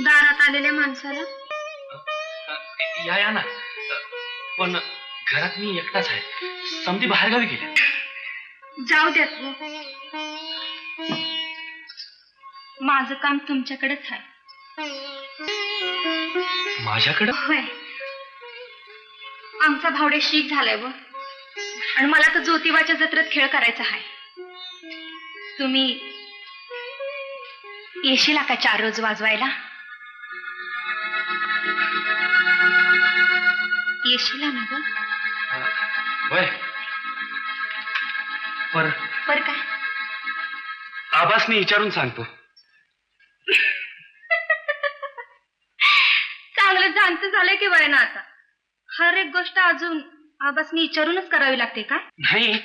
दारात आलेल्या माणसाला या ना, पण घरात मी एकटाच आहे. समधी बाहेरगावी गेले. जाऊ द्यात. माझं काम तुमच्याकडेच आहे. माझ्याकडे? होय, आमचा भावडे शीख झालाय व, आणि मला तर ज्योतिबाच्या जत्रेत खेळ करायचा आहे. तुम्ही येशील का 4 रोज वाजवायला? येशील ना ग? होय. पर काय? आबासने विचारून सांगतो. चांगलं जाणतं झालंय की वय ना आता. हर एक गोष्ट अजून आबासनी विचारूनच करावी लागते का? नाही,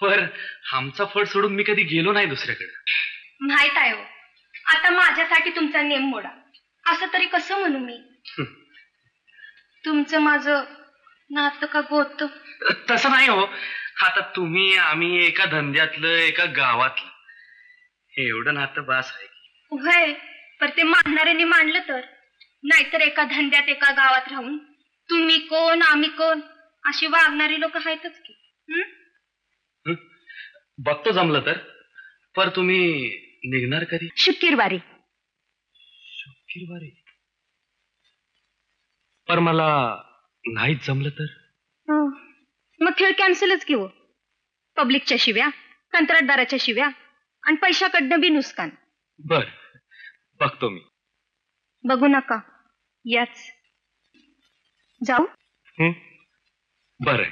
पर आमचा फड सोडून मी कधी गेलो नाही दुसऱ्याकडे. माहित आहे हो. आता आता माझ्यासाठी तुमचा नेम मोडा असं तरी कसं म्हणू मी? तुमचं माझं नातं का गोत? तसं नाही हो. आता तुम्ही आम्ही एका धंद्यातलं एका गावातलं एवढं नातं बास आहे. होय, पर ते मानणाऱ्यांनी मानलं तर. नाहीतर एका धंद्यात एका गावात राहून तुम्ही कोण आम्ही कोण अशी वागणारी लोक आहेतच की. बघतो जमलं तर. पर तुम्ही निघणार कधी? शुक्रवारी. शुक्रवारी? पर मला नाहीच जमलं तर? मग खेळ कॅन्सलच घेऊ. पब्लिकच्या शिव्या, कंत्राटदाराच्या शिव्या आणि पैशाकडनं बी नुकसान. बर, बघतो मी. बघू नका, याच जाऊ. बर,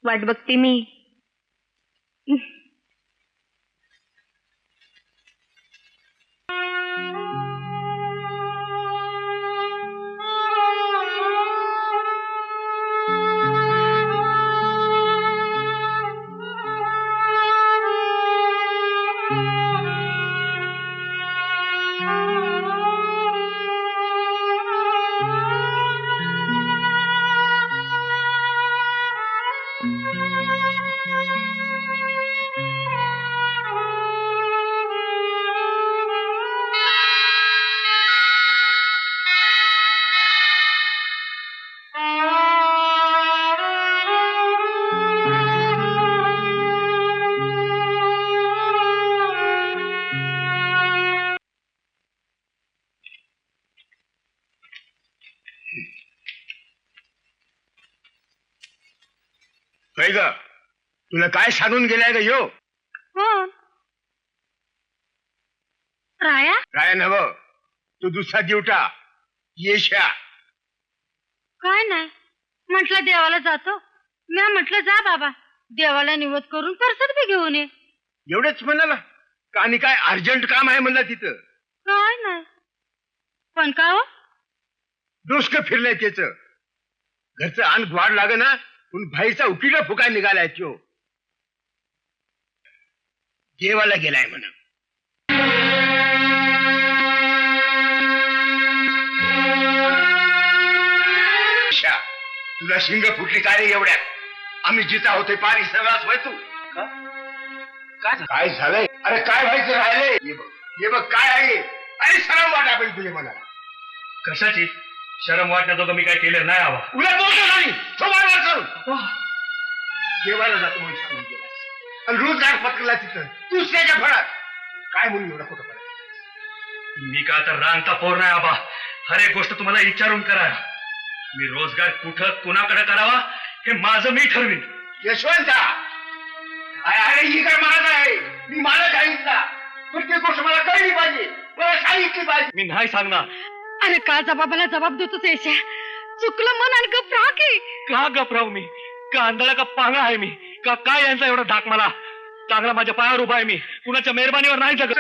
वाट बघते मी. काय ग, तुला काय सांगून गेलाय ग यो? राया, काय नव, तू दुसरा दिवटा येशा. काय नाही म्हटलं देवाला जातो. मी म्हटलं जा बाबा देवाला निवद करून परसत बी घेऊन ये. एवढंच म्हणाला का? आणि काय अर्जंट काम आहे म्हणला तिथं? काय नाही पण का हो? डोसकं फिरलंय त्याच. घरचं अन्न ग्वाड लाग ना, पण भाईचा उकिला फुकाय निघालाय तो. देवाला गेलाय म्हणा. तुला शिंग फुटली काय रे एवढ्यात? आम्ही जिता होते पारी सगळाच व्हाय तू. काय झालंय? अरे काय व्हायचं राहिलंय? हे बघ काय आहे. अरे शरम वाटा पाहिजे तुझे मला. कशाची शरम वाटण्याजोगं मी काय केलं नाही आवा. उलट बोलतो नाही देवाला जातो म्हणून सांगून गेला आणि रोजगार पत्करला तिथं दुसऱ्याच्या फळात. काय म्हणून एवढा खोटं पडा? मी का आता रांगता पोर नाही आबा. हर एक गोष्ट तुम्हाला विचारून करा. मी रोजगार कुठं कुणाकडे करावा हे माझं मी ठरवीन. यशवंता, अरे ही काय माझ आहे. मी मला सांगितला प्रत्येक गोष्ट मला कळली पाहिजे, मला सांगितली पाहिजे. मी नाही सांगणार. अरे का जबाबाला जबाब देतोच याच्या? चुकलं मन आणि गप राहा की. का गपराव मी? का आंधळा का पांगळा आहे मी? का काय यांचा एवढा धाक मला? चांगला माझ्या पायावर उभा आहे मी. कुणाच्या मेहरबानीवर नाही जगत.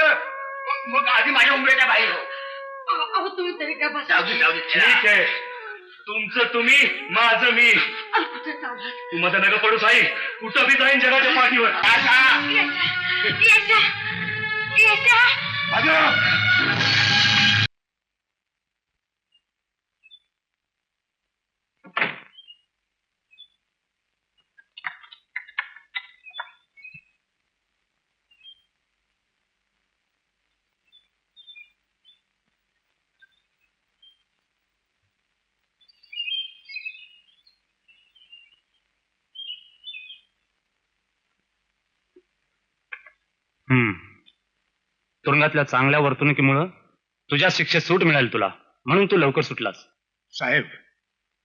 मग आधी माझ्या उमऱ्याच्या बाहेर हो. अहो तुम्ही तरी का बसा. जाऊ दे. ठीक आहे, तुमचं तुम्ही माझं मी. कुठे चाललात? तू मध्ये नका पडू साई. कुठं बी जाईन जगाच्या पाठीवर. तुरुंगातल्या चांगल्या वर्तणुकीमुळं तुझ्या शिक्षेत सूट मिळाली तुला, म्हणून तू लवकर सुटलास. साहेब,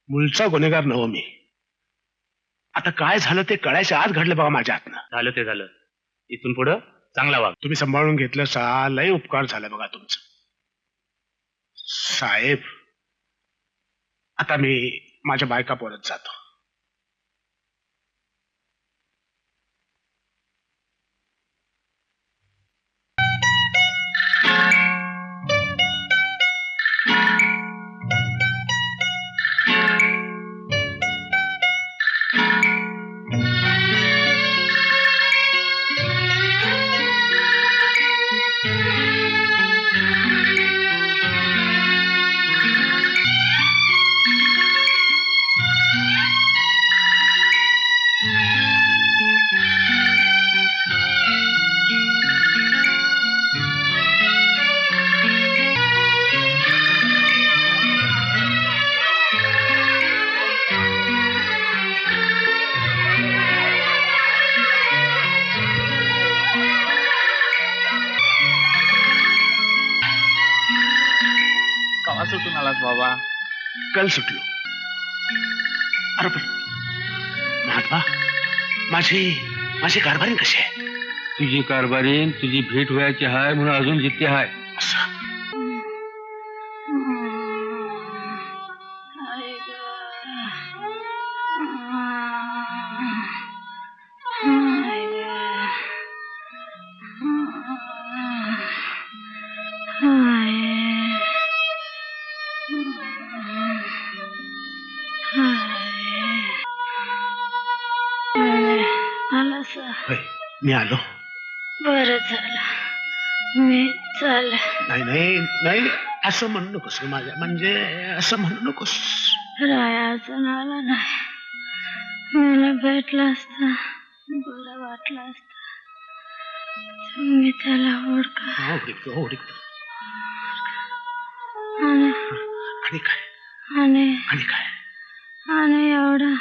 मूळचा गुन्हेगार नव मी. आता काय झालं ते कळायच्या आत घडलं बघा माझ्या हातनं. झालं ते झालं. इथून पुढं चांगला वाग. तुम्ही सांभाळून घेतलं सा, लय उपकार झाला बघा तुमचं. साहेब, आता मी माझ्या बायका परत जातो. सुटून आलास बाबा? कल सुटलो. अरे पण महात्मा, माझी कारभारी कशी आहे? तुझी कारभारीन तुझी भेट व्हायची हाय म्हणून अजून जिथे हाय. असं होय, मी आलो. बरं झालं मी चाल. नाही नाही नाही, असं म्हणू नकोस रे माझ्या, म्हणजे असं म्हणू नकोस. रायाचं आला नाही, मला भेटला असता बरं वाटलं असतं. तुम्ही त्याला ओळखा. ओळखतो. आणि काय? आणि काय? आणि एवढं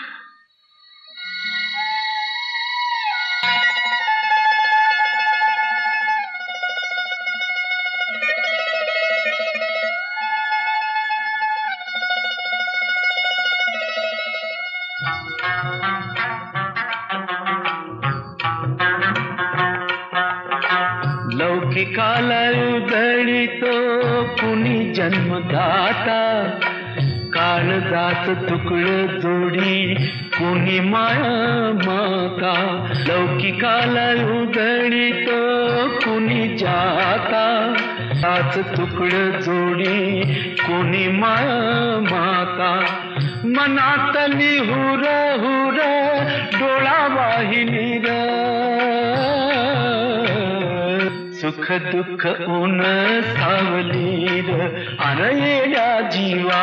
लौकिकाला उधळीतो कुणी जन्मदाता, काळजात तुकड जोडी कुणी माया माता. लौकिकाला उधळीतो कुणी जाता, हाच तुकड जोडी कुणी माया माता. मनातली हुर हुर डोळा वाहिनीर, सुख दुःख ऊन सावलीर. अनयेया जीवा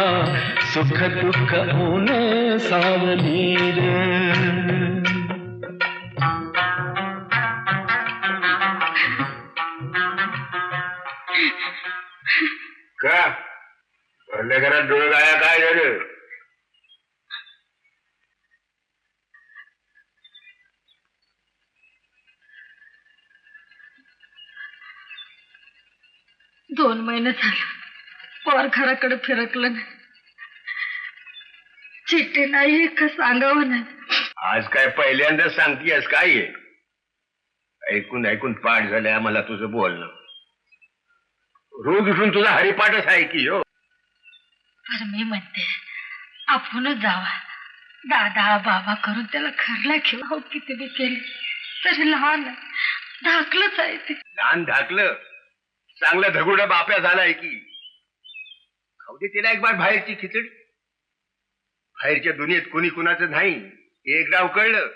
सुख दुःख ऊन सावलीर. का भरल्या घरात डोळे गाया काय झालं? दोन महिने झाले पोर घराकडे फिरकलं नाही. चिठ्ठी नाही का सांगावं नाही. आज काय पहिल्यांदा सांगतीयस काय आहे? ऐकून ऐकून पाठ झालंय आम्हाला तुझं बोलणं. रोज उठून तुझा हरिपाठच आहे की हो. तर मी म्हणते आपणच जावा. दादा बाबा करून त्याला घरला घेऊ. हो किती बी केली तरी लहान आहे, धाकलंच आहे ते. लहान धाकलं चांगला धगुडा बाप्या झालाय की. खाऊ दे तिला एक बार बाहेरची खिचडी. बाहेरच्या दुनियेत कोणी कुणाचं नाही एक डाव कळलं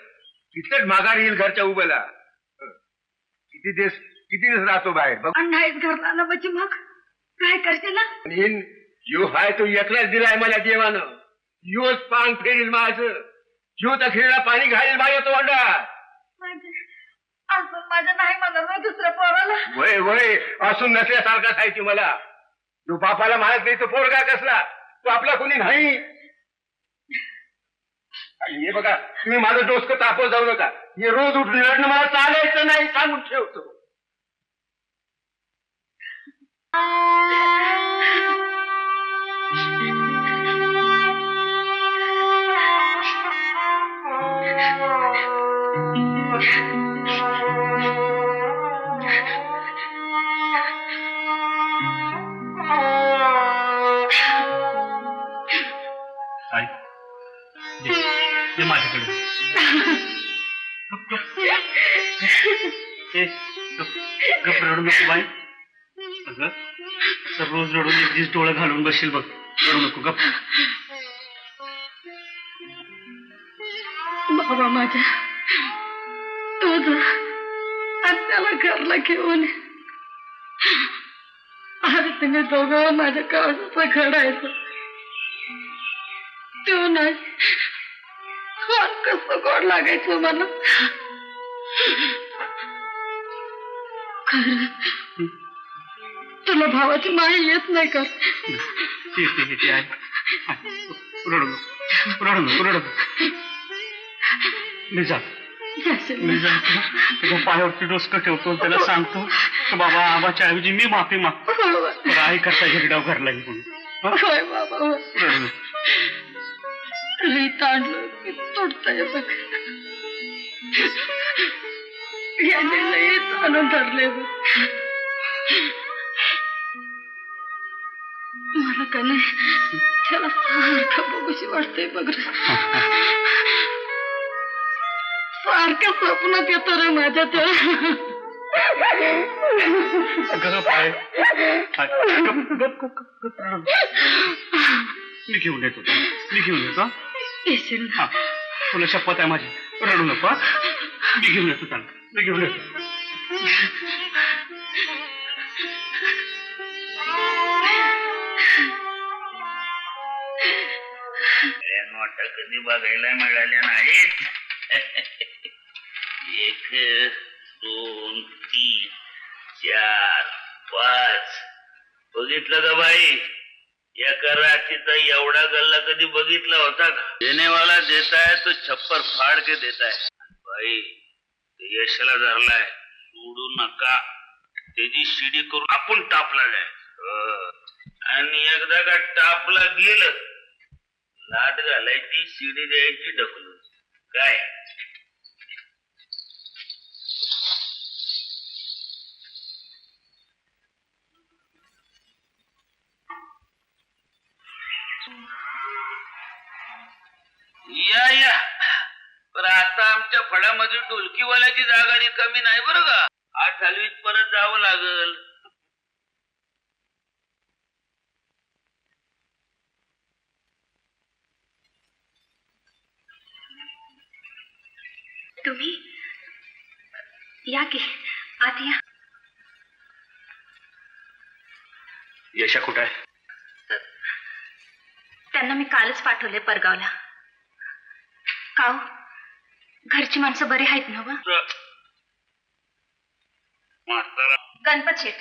तिथलंच माघार येईल घरच्या उभ्याला. किती दिवस राहतो बाहेर बघ. नाहीच घरला आला म्हणजे मग काय करते ना. यो हाय तो एकलाच दिलाय मला देवानं. योच पांग फेरील माझं. यो तर खेळला पाणी घालील माझ्या तोंडात. असं माझं नाही म्हणत दुसऱ्या पोराला. वय वय असून नसल्यासारखाच आहे ती मला. तू बापाला मानत नाही तो पोरगा कसला. तो आपला कोणी नाही. हे बघा तुम्ही माझं डोसकं तापवत जाऊ नका. हे रोज उठून रडणं मला चालायचं नाही सांगून ठेवतो. ते माझ्याकडे गप रडू नको बाई. अगं असं रोज रडून एक दिवस डोळं घालून बसशील बघ. रडू नको गप. बाबा माझ्या तुझं त्याला घरला घेऊन आज तुम्ही दोघं माझ्या काळजाचं घडायचं. तू नाही कसं गोड लागायचं मला. खरं तुला भावाची माही येत नाही का? रडू नको. मी जातो त्याच्या पायावरती डोसकं ठेवतो. त्याला सांगतो की बाबा आबाच्या ऐवजी मी माफी मागतो. आई करता झगडाव घरला घेऊन. होय बाबा होय. लई ताणलं की तुटतंय बघ. याने लई ताणून धरले बघ. मला का नाही त्याला सारखं बघूशी वाटतंय बघ रे. सारखं स्वप्नात येतो रे माझ्या त्याला. मी घेऊन येतो मी घेऊन येतो. येशील ना? तुला शपथ आहे माझी, रडू नको. मी घेऊन येतो त्यांना, मी घेऊन येतो. नोटा कधी बघायला मिळाल्या नाहीत. 1 2 3 4 5 बघितलं का बाई? एका राशीचा एवढा गल्ला कधी बघितला होता का? देनेवाला देताय तो छप्पर फाड के देताय. बाई ते यशाला धरलाय, सोडू नका. त्याची शिडी करून आपण टापला जाय. आणि एकदा का टापला गेलं, लाट घालायची, शिडी द्यायची ढकलून. काय या पण आता आमच्या फळामध्ये ढोलकीवाल्याची जागा रिकामी नाही बरं का. 8 परत जावं लागल. तुम्ही या की आत या. यशा कुठं आहे? त्यांना मी कालच पाठवले परगावला. काव घरची माणसं बरी आहेत ना? म्हातारा गणपत शेठ,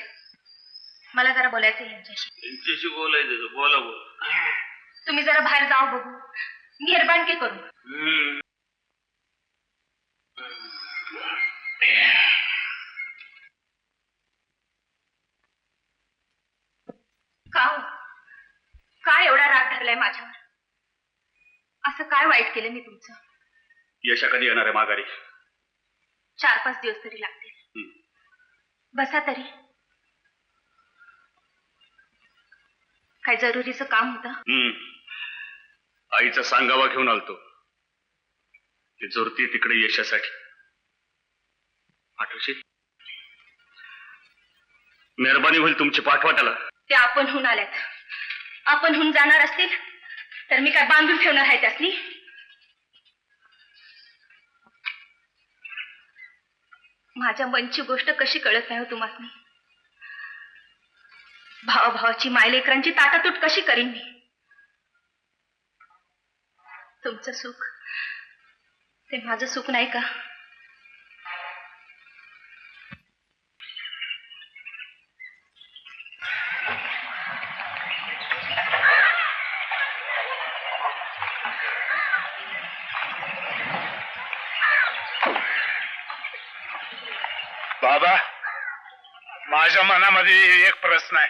मला जरा बोलायचं यांच्याशी. यांच्याशी बोलायचं? बोला बोला. तुम्ही जरा बाहेर जाऊ बघू, मेहरबानकी करू. काव काय एवढा राग धरलाय माझ्यावर? असं काय वाईट केलं मी तुमचं? यशा कधी येणार आहे माघारी? 4-5 दिवस तरी लागतील. बसा तरी. काय जरुरीचं काम होतं? आईचा सांगावा घेऊन आलतो. ती जोरती तिकडे यशासाठी. आठवशील? मेहरबानी होईल तुमची पाठवाटाला. ते आपणहून आल्यात. आपणहून जाणार असतील तर मी काय बांधून ठेवणार आहे त्यासनी? माझ्या मनची गोष्ट कशी कळत नाही हो तुम्हासनी? भावाभावाची मायलेकरांची ताटातूट कशी करीन मी? तुमचं सुख ते माझं सुख नाही का? बाबा, माझ्या मनामध्ये एक प्रश्न आहे.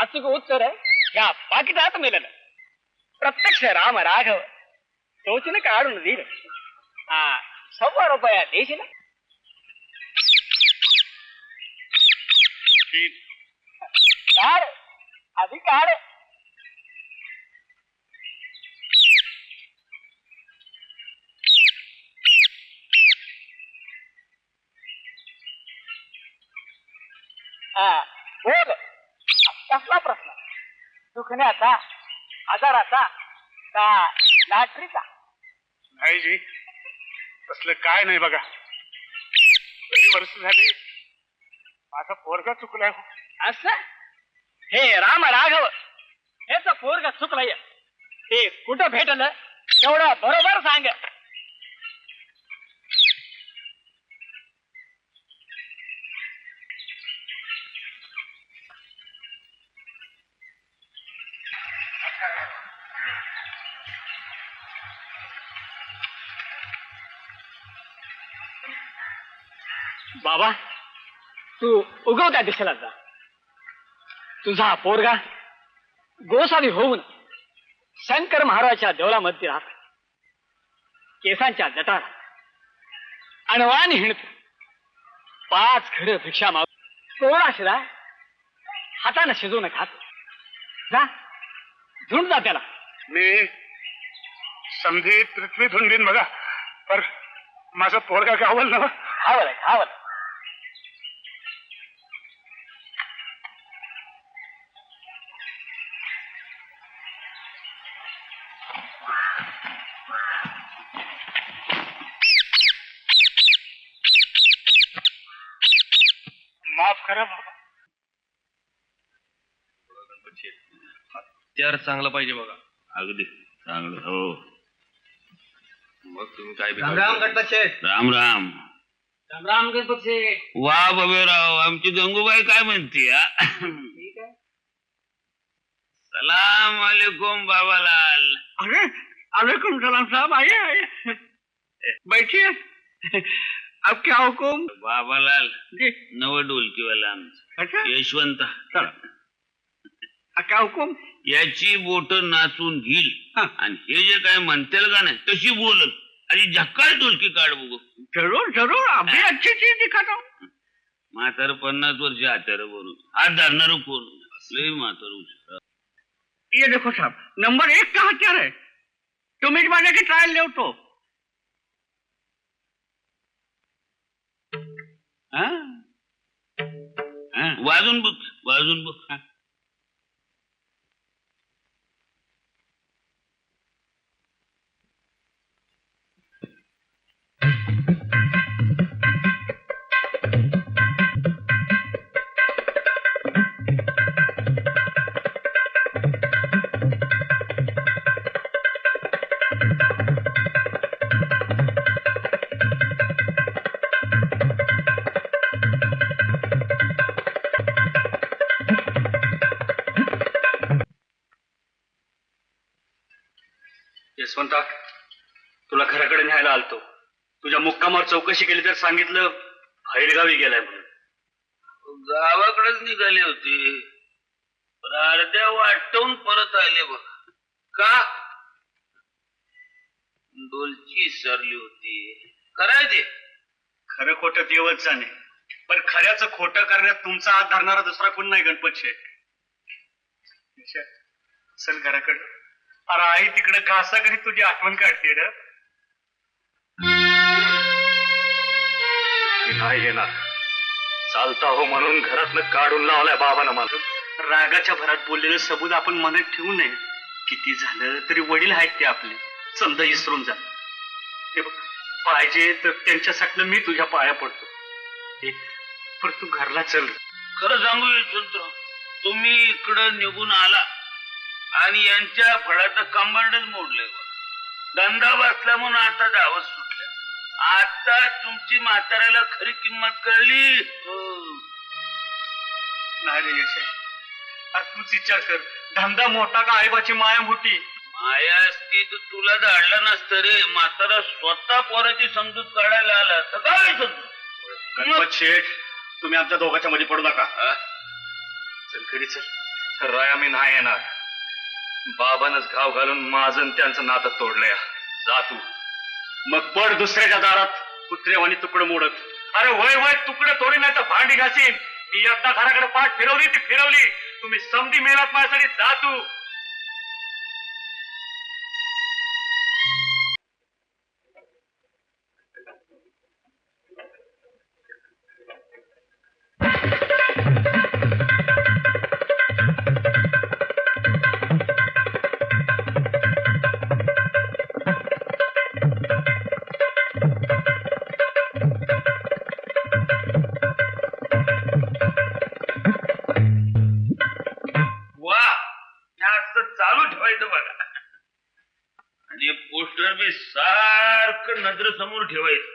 अचूक उत्तर आहे या पाकिटात मिळालं. प्रत्यक्ष राम राघव टोचीने काढून दिलं. 100 रुपया देशील? काढ आधी काढ. बोल, कसला प्रश्न? दुखण्याचा, आजाराचा का लाटरीचा? नाही जी, तसलं काय नाही बघा. काही वर्ष झाली माझा पोरगा चुकलाय. असं? हे राम राघव हेच पोरग चुकलंय. ते कुठं भेटलं तेवढं बरोबर सांग. बाबा, तू उगवत्या दिशेला जा. तुझा पोरगा गोसावी होऊन शंकर महाराजच्या देवळामध्ये राहत केसांच्या जटार अणवानी हिणत 5 घरं भिक्षा माग कोवळा शिरा हाताने शिजवून खात जा झुंड जा त्याला. मी समधी पृथ्वी धुंडीन बघा पर माझं पोरगा गावल ना हावल माफ करा बाबा. हत्यार चांगलं पाहिजे बघा. अगदी चांगलं. हो. मग तुम्ही काय राम राम गणपत शेठ. राम राम. राम गणपत शेठ. वा बबेराव, आमची गंगूबाई काय म्हणते? सलाम अलैकुम बाबालाल. अरे अलैकुम सलाम साहब, आइए बैठिए. अब क्या हुकुम? बाबालाल जी. नव ढोलकीवाला आमचं अच्छा, यशवंत. क्या हुकुम? याची बोट नाचून घेईल आणि हे जे काय म्हणतेल का नाही तशी बोलल आणि झक्काळ ढोलकी काढ बघू. जरूर जरूर, अभी अच्छी चीज दिखाता हूँ. म्हातार 50 वर्ष आचार बरोबर हात धरणार कोण असले म्हातार. ये देखो साहब, नंबर 1 का हत्यार है. तुम इस बारे की ट्रायल ले तो. वाजून बघ, वाजून बघ. यशवंता, तुला घराकडे न्यायला आलतो. तुझ्या मुक्कामावर चौकशी केली तर सांगितलं बाहेरगावी गेलाय म्हणून. गावाकडेच निघाले होते पण अर्ध्या वाटवून परत आले बघ. का? डोलची सरली होती. खरंय ते. खरं खोटं देवच जाणे, पण खऱ्याचं खोटं करण्यात तुमचा हात धरणारा दुसरा कोण नाही गणपत शेठ. चल घराकडे. अरे आई तिकडे घासाकडे तुझी आठवण काढते रे. नाही येणार. चालता हो म्हणून घरातनं काढून लावलाय बाबानं मला. रागाच्या भरात बोललेलं सबूत आपण मनात ठेवू नये. किती झालं तरी वडील आहेत ते आपले. समजा विसरून जा. ते बघ, पाहिजे तर त्यांच्यासाठी मी तुझ्या पाया पडतो. पण तू घरला चल. खरं सांगू यशवंतराव, तुम्ही इकडं निघून आला आणि यांच्या फळाचं कंबांडच मोडलंय बघ. धंदा बसला म्हणून आता धावत सुटल्या. आता तुमची म्हाताऱ्याला खरी किंमत कळली. नाही रे यश, अरे तूच विचार कर. धंदा मोठा का आईबाची माया मोठी. माया असती तर तुला धाडलं नसतं रे. म्हातारा स्वतः पोराची समजूत काढायला आला तर काय समजूत. गणपत शेठ, तुम्ही आमच्या दोघांच्या मध्ये पडू नका. चल घरी चल. राया मी नाही येणार. बाबानच घाव घालून माझं त्यांचं नातं तोडलंय. जा तू. मग पड दुसऱ्याच्या दारात कुत्रेवाणी तुकडं मोडत. अरे वय वय तुकडं तोडी नाही तर भांडी घासीन. मी एकदा घराकडे पाठ फिरवली ती फिरवली. तुम्ही समधी मेलात माझ्यासाठी. जा तू. सारखं नजर समोर ठेवायचं.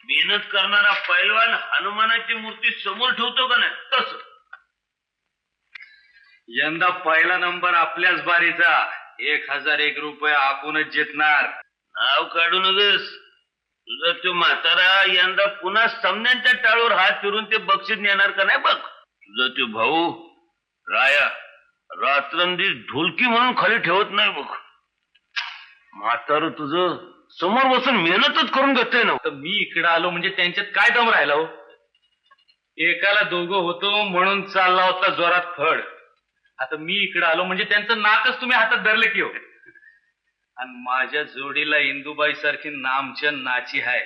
मेहनत करणारा पैलवान हनुमानाची मूर्ती समोर ठेवतो का नाही तसं. यंदा पहिला नंबर आपल्याच बारीचा. 1001 रुपये आपणच जितणार. नाव काढू नगस. तुझा तो म्हातारा यंदा पुन्हा सामन्यांच्या टाळूवर हात फिरून ते बक्षीस नेणार का नाही बघ. तुझा तो भाऊ राया रात्रंदिवस ढोलकी म्हणून खाली ठेवत नाही बघ. म्हातारं तुझं समोर बसून मेहनतच करून घेतोय ना. तर मी इकडे आलो म्हणजे त्यांच्यात काय दम राहिला हो. एकाला दोघं होतो म्हणून चालला होता जोरात फड. आता मी इकडे आलो म्हणजे त्यांचं नाकच तुम्ही हातात धरले की हो. आणि माझ्या जोडीला इंदुबाई सारखी नामचन नाची आहे.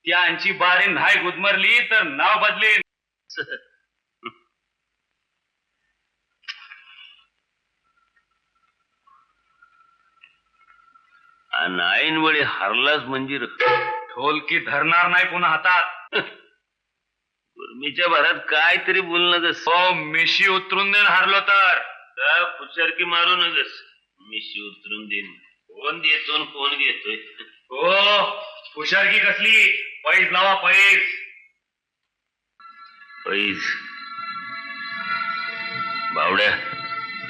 त्यांची बारी नाही गुदमरली तर नाव बदलेन. आणि ऐन वेळी हरलाच म्हणजे ढोलकी धरणार नाही पुन्हा हातात. गुरमीच्या भरात काहीतरी बोल नगस. हो मिशी उतरून देण हारलो तर पुचारकी मारू नगस. मिशी उतरून देईन. कोण देतो आणि कोण घेतोय. हो हुशारकी कसली. पैज लावा पैज. पैज बावड्या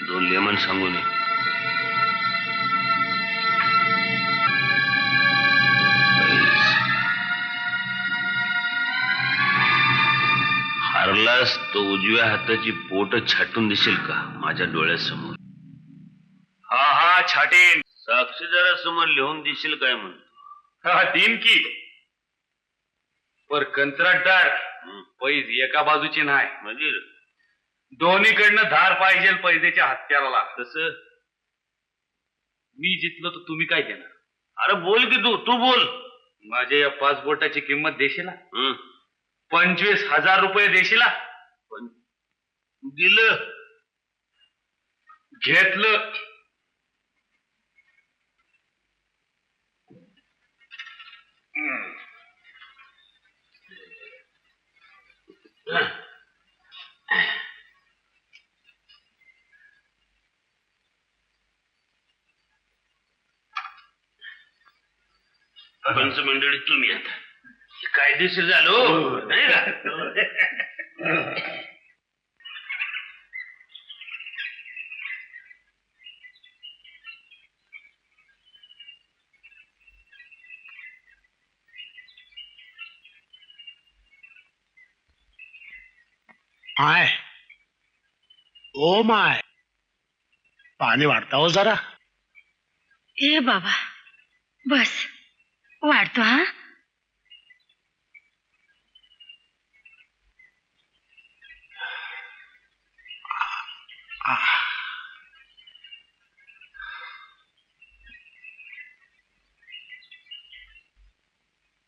2 लेमन सांगून ये. हारलास तो उजव्या हाताची पोट छाटून दिसेल का माझ्या डोळ्यासमोर. हा हा छाटीन. साक्षीदारासमोर लिहून दिसेल काय म्हणतो. हा दिन की. पर कंत्राटदार पैज एका बाजूची नाही. म्हणजे दोन्हीकडनं धार पाहिजे पैजेच्या हत्याराला. कसं. मी जितलो तर तुम्ही काय देणार. अरे बोल की तू बोल. माझ्या या 5 बोटाची किंमत देशील. 25,000 रुपये देशील. दिलं. घेतलं. पंच मंडळी तुम्ही आता कायदेशीर झालो नाही का. माय ओ माय पाणी वाढता हो जरा. ए बाबा बस वाढतो. हा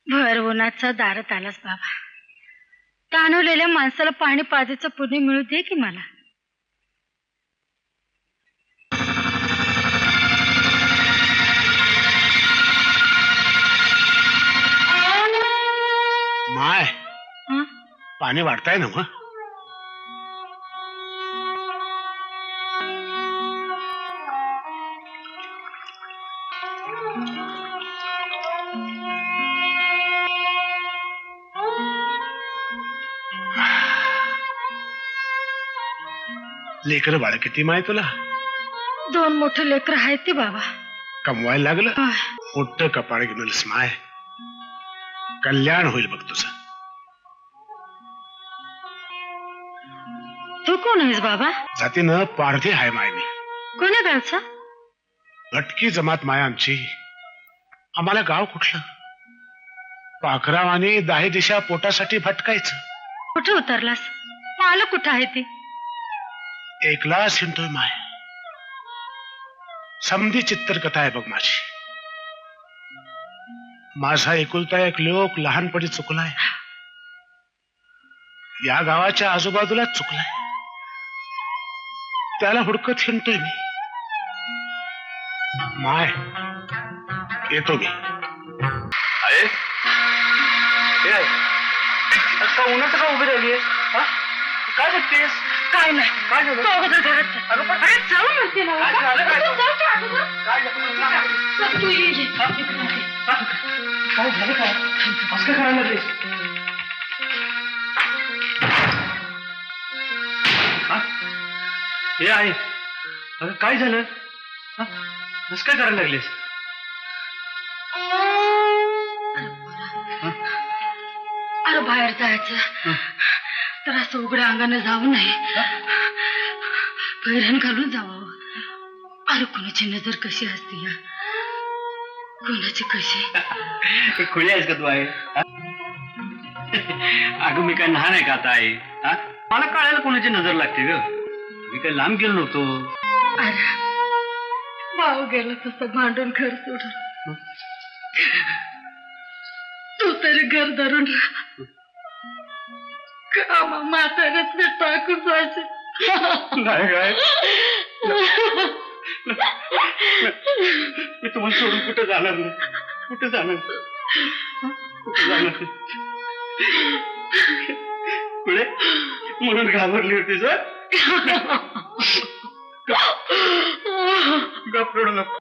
भर उन्हाचा दारात आलास बाबा. ताणवलेल्या माणसाला पाणी पाजायचं पुण्य मिळू दे की मला. माय हं? पाणी वाढताय ना मग. लेकर बाळ किती माय तुला. 2 मोठे लेकर आहेत ते बाबा. कमवायला लागलं आह, मोठं कपाळ घेऊनच माय. कल्याण होईल बघ तुझं. तू कोण आहेस बाबा. जातीनं पारधी हाय माय मी. कोण्या गावचा. भटकी जमात माय आमची. आम्हाला गाव कुठलं. पाखराव आणि 10 दिशा पोटासाठी भटकायचं. कुठे उतरलास. मला कुठं आहे ते. एकलाच हिंडतोय माय. समधी चित्रकथा आहे बघ माझी. माझा एकुलता एक लोक लहानपणी चुकलाय. या गावाच्या आजूबाजूला चुकलाय. त्याला हुडकत हिंडतोय मी. माय येतो मी. आहे हे आहे. आता उन्हाचं का उभी राहिली आहे. काय बघतेस. काय नाही. काय झालं. तो अगोदर घरात जा. अगं पण अरे जाऊ म्हणते ना. काय झालं काय. तू जाऊ की अगोदर? काय झालं. तू ये, ये. काय झालं काय. असं काय करायला लागलीस. हे आहे. अगं काय झालं. असं काय करायला लागलीस. अरे बाहेर जायचं तर असं उघड्या अंगाने जाऊ नये. पैरण घालून जावं. अरे कुणाची नजर कशी असते या, कुणाची कशी. खुली आहेस का तू आहे? अगं मी काय लहान आहे का आता आहे? मला कळायला कोणाची नजर लागते ग? मी काय लांब गेलो नव्हतो. अरे भाऊ गेला तसं भांडून घर सोडून, तू तरी घर धरून कामा म्हाताऱ्यात टाकून जायचं. नाही काय मी तुम्हाला सोडून कुठं जाणार नाही. कुठं जाणार? कुठं जाणार? पुढे म्हणून घाबरली होती सर. गप रडू नको.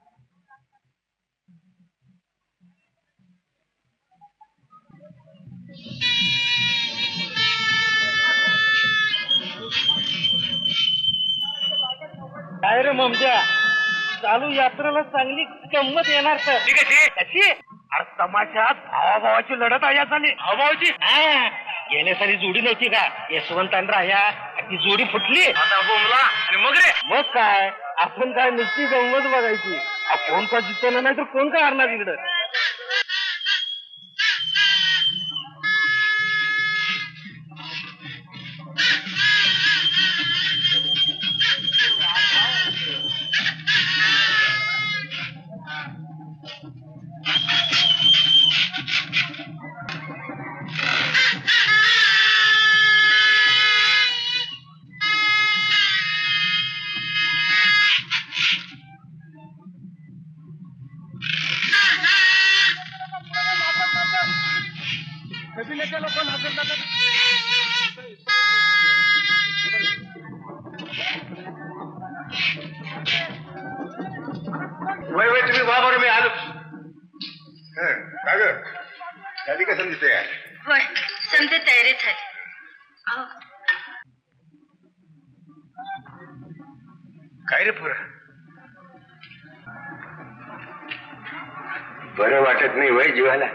काय रे ममत्या, चालू यात्रेला चांगली गंमत येणार तर. कशी? अरे तमाशात भावाभावाची लढत आहे झाली. भावाभावाची? गेल्या साली जोडी नव्हती का, यशवंत आणि राया, ती जोडी फुटली. आता बोंबला आणि मग रे मग काय, आपण काय नुसती गंमत बघायची. कोण का जितवलं नाही तर कोण काय हरणार इकडं. वय वय तुम्ही वा बरं, मी आलो. का ग झाली का समजते यार? होय समजे तयारी झाली. अहो काय रे पुरा बरं वाटत नाही वय जीवाला?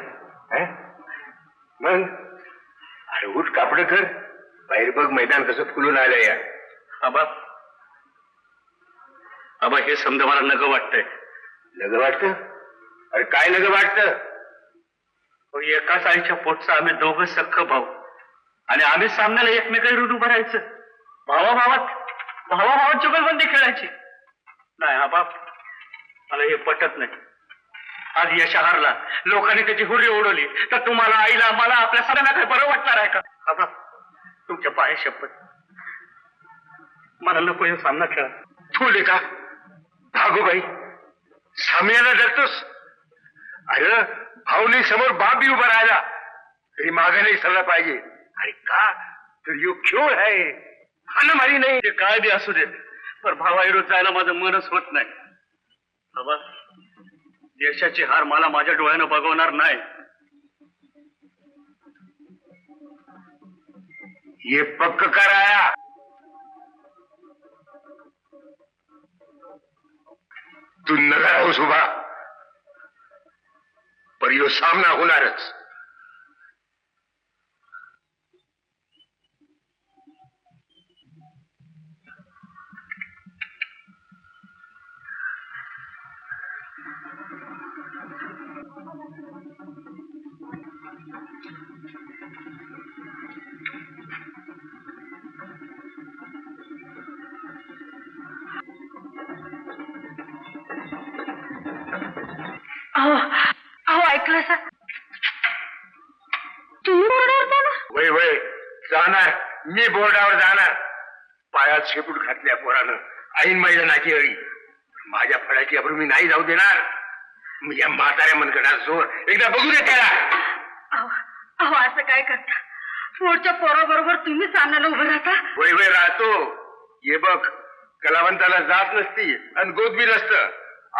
मग अरे उठ, कापड कर, बाहेर बघ मैदान कसं फुलून आलंय या. आबा आबा हे समजा मला नग वाटतंय. नग वाटत? अरे काय नग वाटत? एकाच आईच्या पोटचा आम्ही दोघं सख्ख भाऊ, आणि आम्ही सामन्याला एकमेकांना ऋण उभं राहायचं. भावाभावात जुगलबंदी खेळायची. नाही आबा मला हे पटत नाही. आज यश हारला, लोकांनी त्याची हुरी उडवली, तर तुम्हाला, आईला, मला, आपल्या सगळ्यांना काय बरं वाटणार आहे का? आबा तुमच्या पाया शपथ, मला नको हे सामना खेळा. थोडे का भागोबाई सामन्याला डरतोस? अरे भाऊनी समोर बाप बी उभा राहिला तरी मागे नाही सरला पाहिजे. अरे का तर यो खेळ आहे, हाणामारी नाही. ते काय बी असू दे, पण भावाविरोध जायला माझं मनच होत नाही. बाबा देशाची हार मला माझ्या डोळ्यानं बघवणार नाही. ये पक्क कराया. तू नगर होस उभा, पर यो सामना होणारच. अहो ऐकलं सर, तुम्ही बोर्डावर जाणार? वय वय जाणार, मी बोर्डावर जाणार. पायात शेपूट घातल्या पोरानं ऐन मैदानाची अळी. माझ्या फळाची अब्रू मी नाही जाऊ देणार. या म्हाताऱ्या मनगडात जोर एकदा बघू दे त्याला. अहो असं काय करता? पुढच्या पोराबरोबर तुम्ही सामन्याला उभं राहता? वय वय राहतो. ये बघ, कलावंताला जात नसती आणि गोद बी नसतं.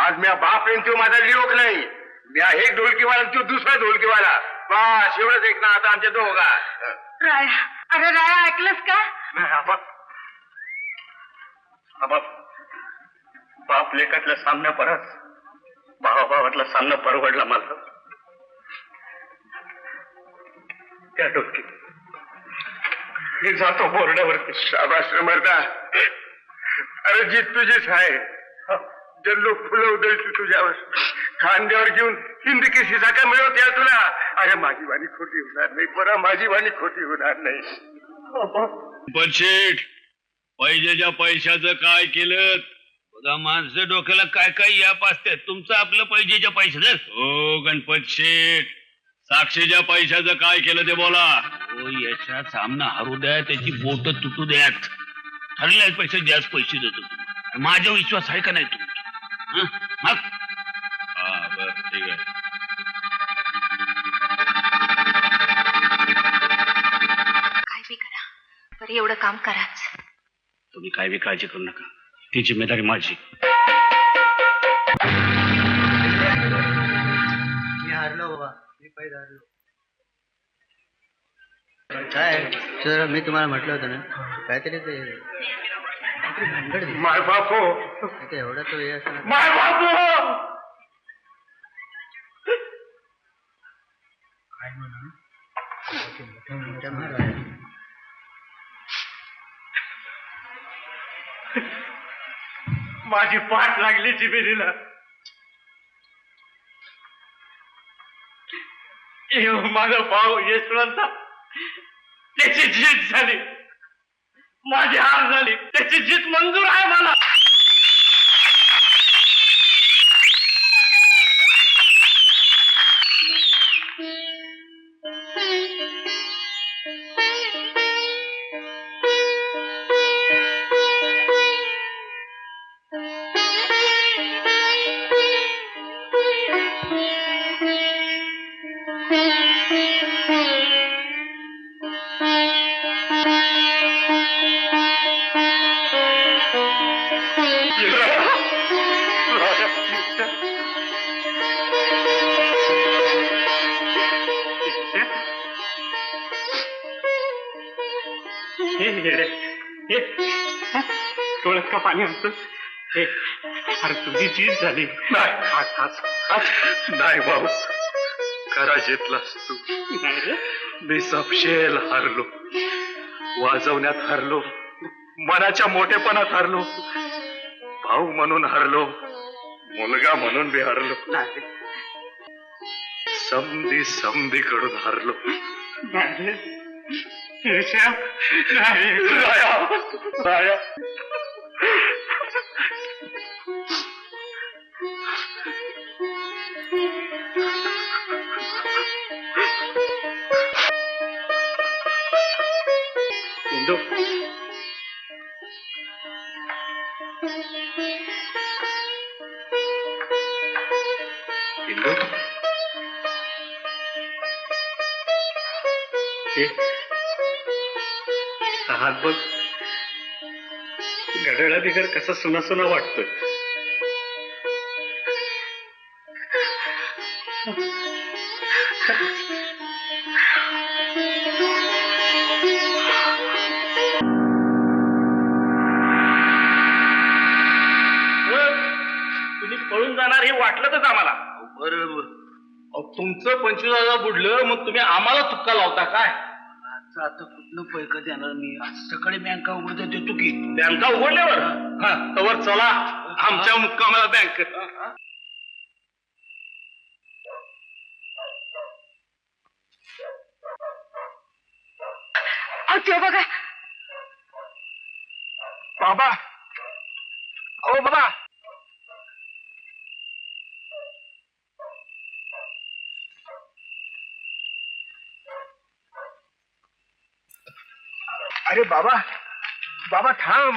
आज म्या बाप तो माझा लिओक नाही. म्या एक ढोलकीवाला तो दुसरा ढोलकीवाला. बस एवढंच एक ना आता आमच्या दोघा. राया, अरे राया ऐकलंस का? बाप लेखातल्या सामन्या परत भावाभावातला सामना परवडला मला. त्या डोकी मी जातो बोर्डावरती. शाबास मर्दा. अरे अरे जीत तुझीच आहे. जल्लो फुलं उधळती तुझ्यावर, खांद्यावर घेऊन हिंद केशीचा काय मिळवत या तुला. अरे माझी वाणी खोटी होणार नाही, बरं माझी वाणी खोटी होणार नाही. पण शेठ, पैशाच्या पैशाचं काय केलं बघा. माणसं डोक्याला काय काय याप असतात. तुमचं आपलं पैशाच्या पैशाचं. हो गणपत शेठ, साक्षीच्या पैशाचं काय केलं ते बोला. हो याचा सामना हरू द्या, त्याची बोट तुटू द्यात. ठरल्या पैसे जास्त पैसे देतो तुम्ही. माझा विश्वास आहे का नाही तुमचा? हा बर ठीक आहे. काय बी करा, बरं एवढं काम कराच. तुम्ही काय बी काळजी करू नका, ती जिम्मेदारी माझी. मी हारलो बाबा, मी पहिले हारलो. काय सर, मी तुम्हाला म्हटलं होतं ना काहीतरी ते माय बापू, एवढं तो हे असं माय बापू. माझी पाठ लागली जिबेरीला. माझा भाऊ यशवंत, त्याची जीत झाली, माझी हार झाली, त्याची जीत मंजूर आहे मला. डोळ्यात का पाणी आणतो. अरे तुझी जीत झाली. नाही भाऊ, खरा जितलास तू. मी सपशेल हारलो, वाजवण्यात हारलो, मनाच्या मोठेपणात हारलो, भाऊ म्हणून हारलो, मुलगा म्हणून बी हारलो, समधी कडून हारलो. हात बघ, घड्याळा बिगर कसा सुना सुना वाटतोय. तुम्ही पळून जाणार हे वाटलंच आम्हाला. बरोबर, तुमचं 25,000 बुडलं, मग तुम्ही आम्हाला तुक्का लावता काय? आता कुठलं पैक देणार मी? आज सकाळी बँका उघडता देतो की. बँका उघडल्यावर तवर चला आमच्या मुक्कामाला बँक. बघा बाबा, ओ बाबा, अरे बाबा, बाबा थांब.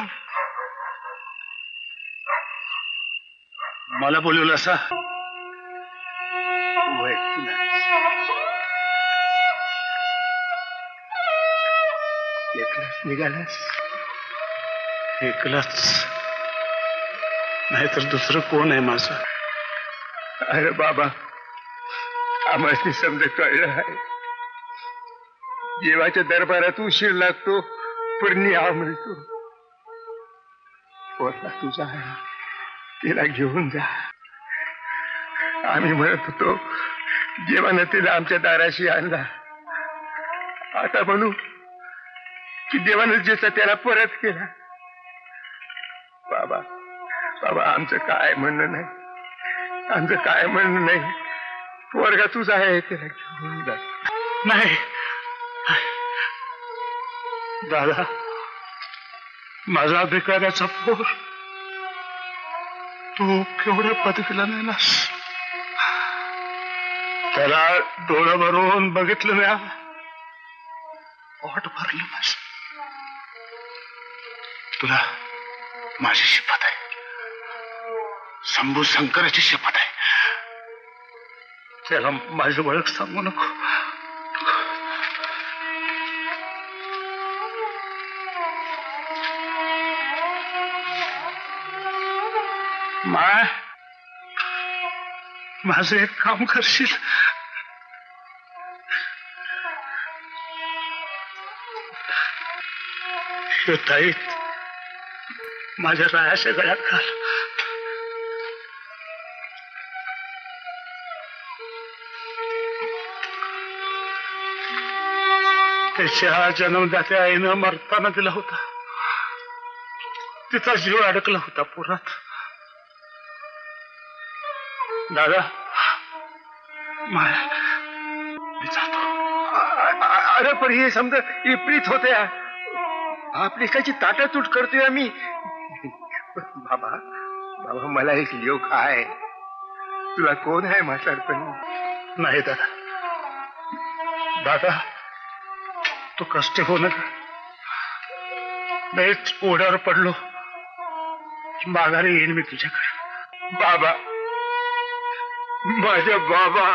मला बोलवलं असा एकलाच निघालास? एकलाच नाहीतर दुसरं कोण आहे माझं? अरे बाबा, आम्हाला समजा कळलं आहे. देवाच्या दरबारात उशीर लागतो पण न्याय मिळतो. पोरला तुझा आहे, तिला घेऊन जा. आम्ही म्हणत होतो देवानं तिला आमच्या दाराशी आणला. आता म्हणू की देवानं ज्याचा त्याला परत केला. बाबा बाबा आमचं काय म्हणणं नाही, आमचं काय म्हणणं नाही. पोरगा तुझा आहे, त्याला घेऊन जा. नाही दादा, माझा भिकाऱ्याचा पोर तू केवढ्या पदकीला नेलास. त्याला डोळं भरून बघितलं नाही, पोट भरलं माझ. तुला माझी शपथ आहे, शंभू शंकराची शपथ आहे. त्याला माझी ओळख सांगू नको. माझं एक काम करशील. ताईत माझ्या रायाच्या गळ्यात घाल. त्याच्या जन्मदात्या आईनं मरताना दिला होता, तिचा जीव अडकला होता पुरात. दादा मी जातो. अरे पण हे समजा विपरीत होते. आपली कशी ताटातूट करतोय आम्ही. बाबा बाबा मला एक लोक आहे. तुला कोण आहे म्हातारपणी? नाही दादा, दादा तू कष्ट हो नका. मीच ओढ्यावर पडलो, माघारी येईन मी तुझ्याकडे. बाबा माझ्या बाबा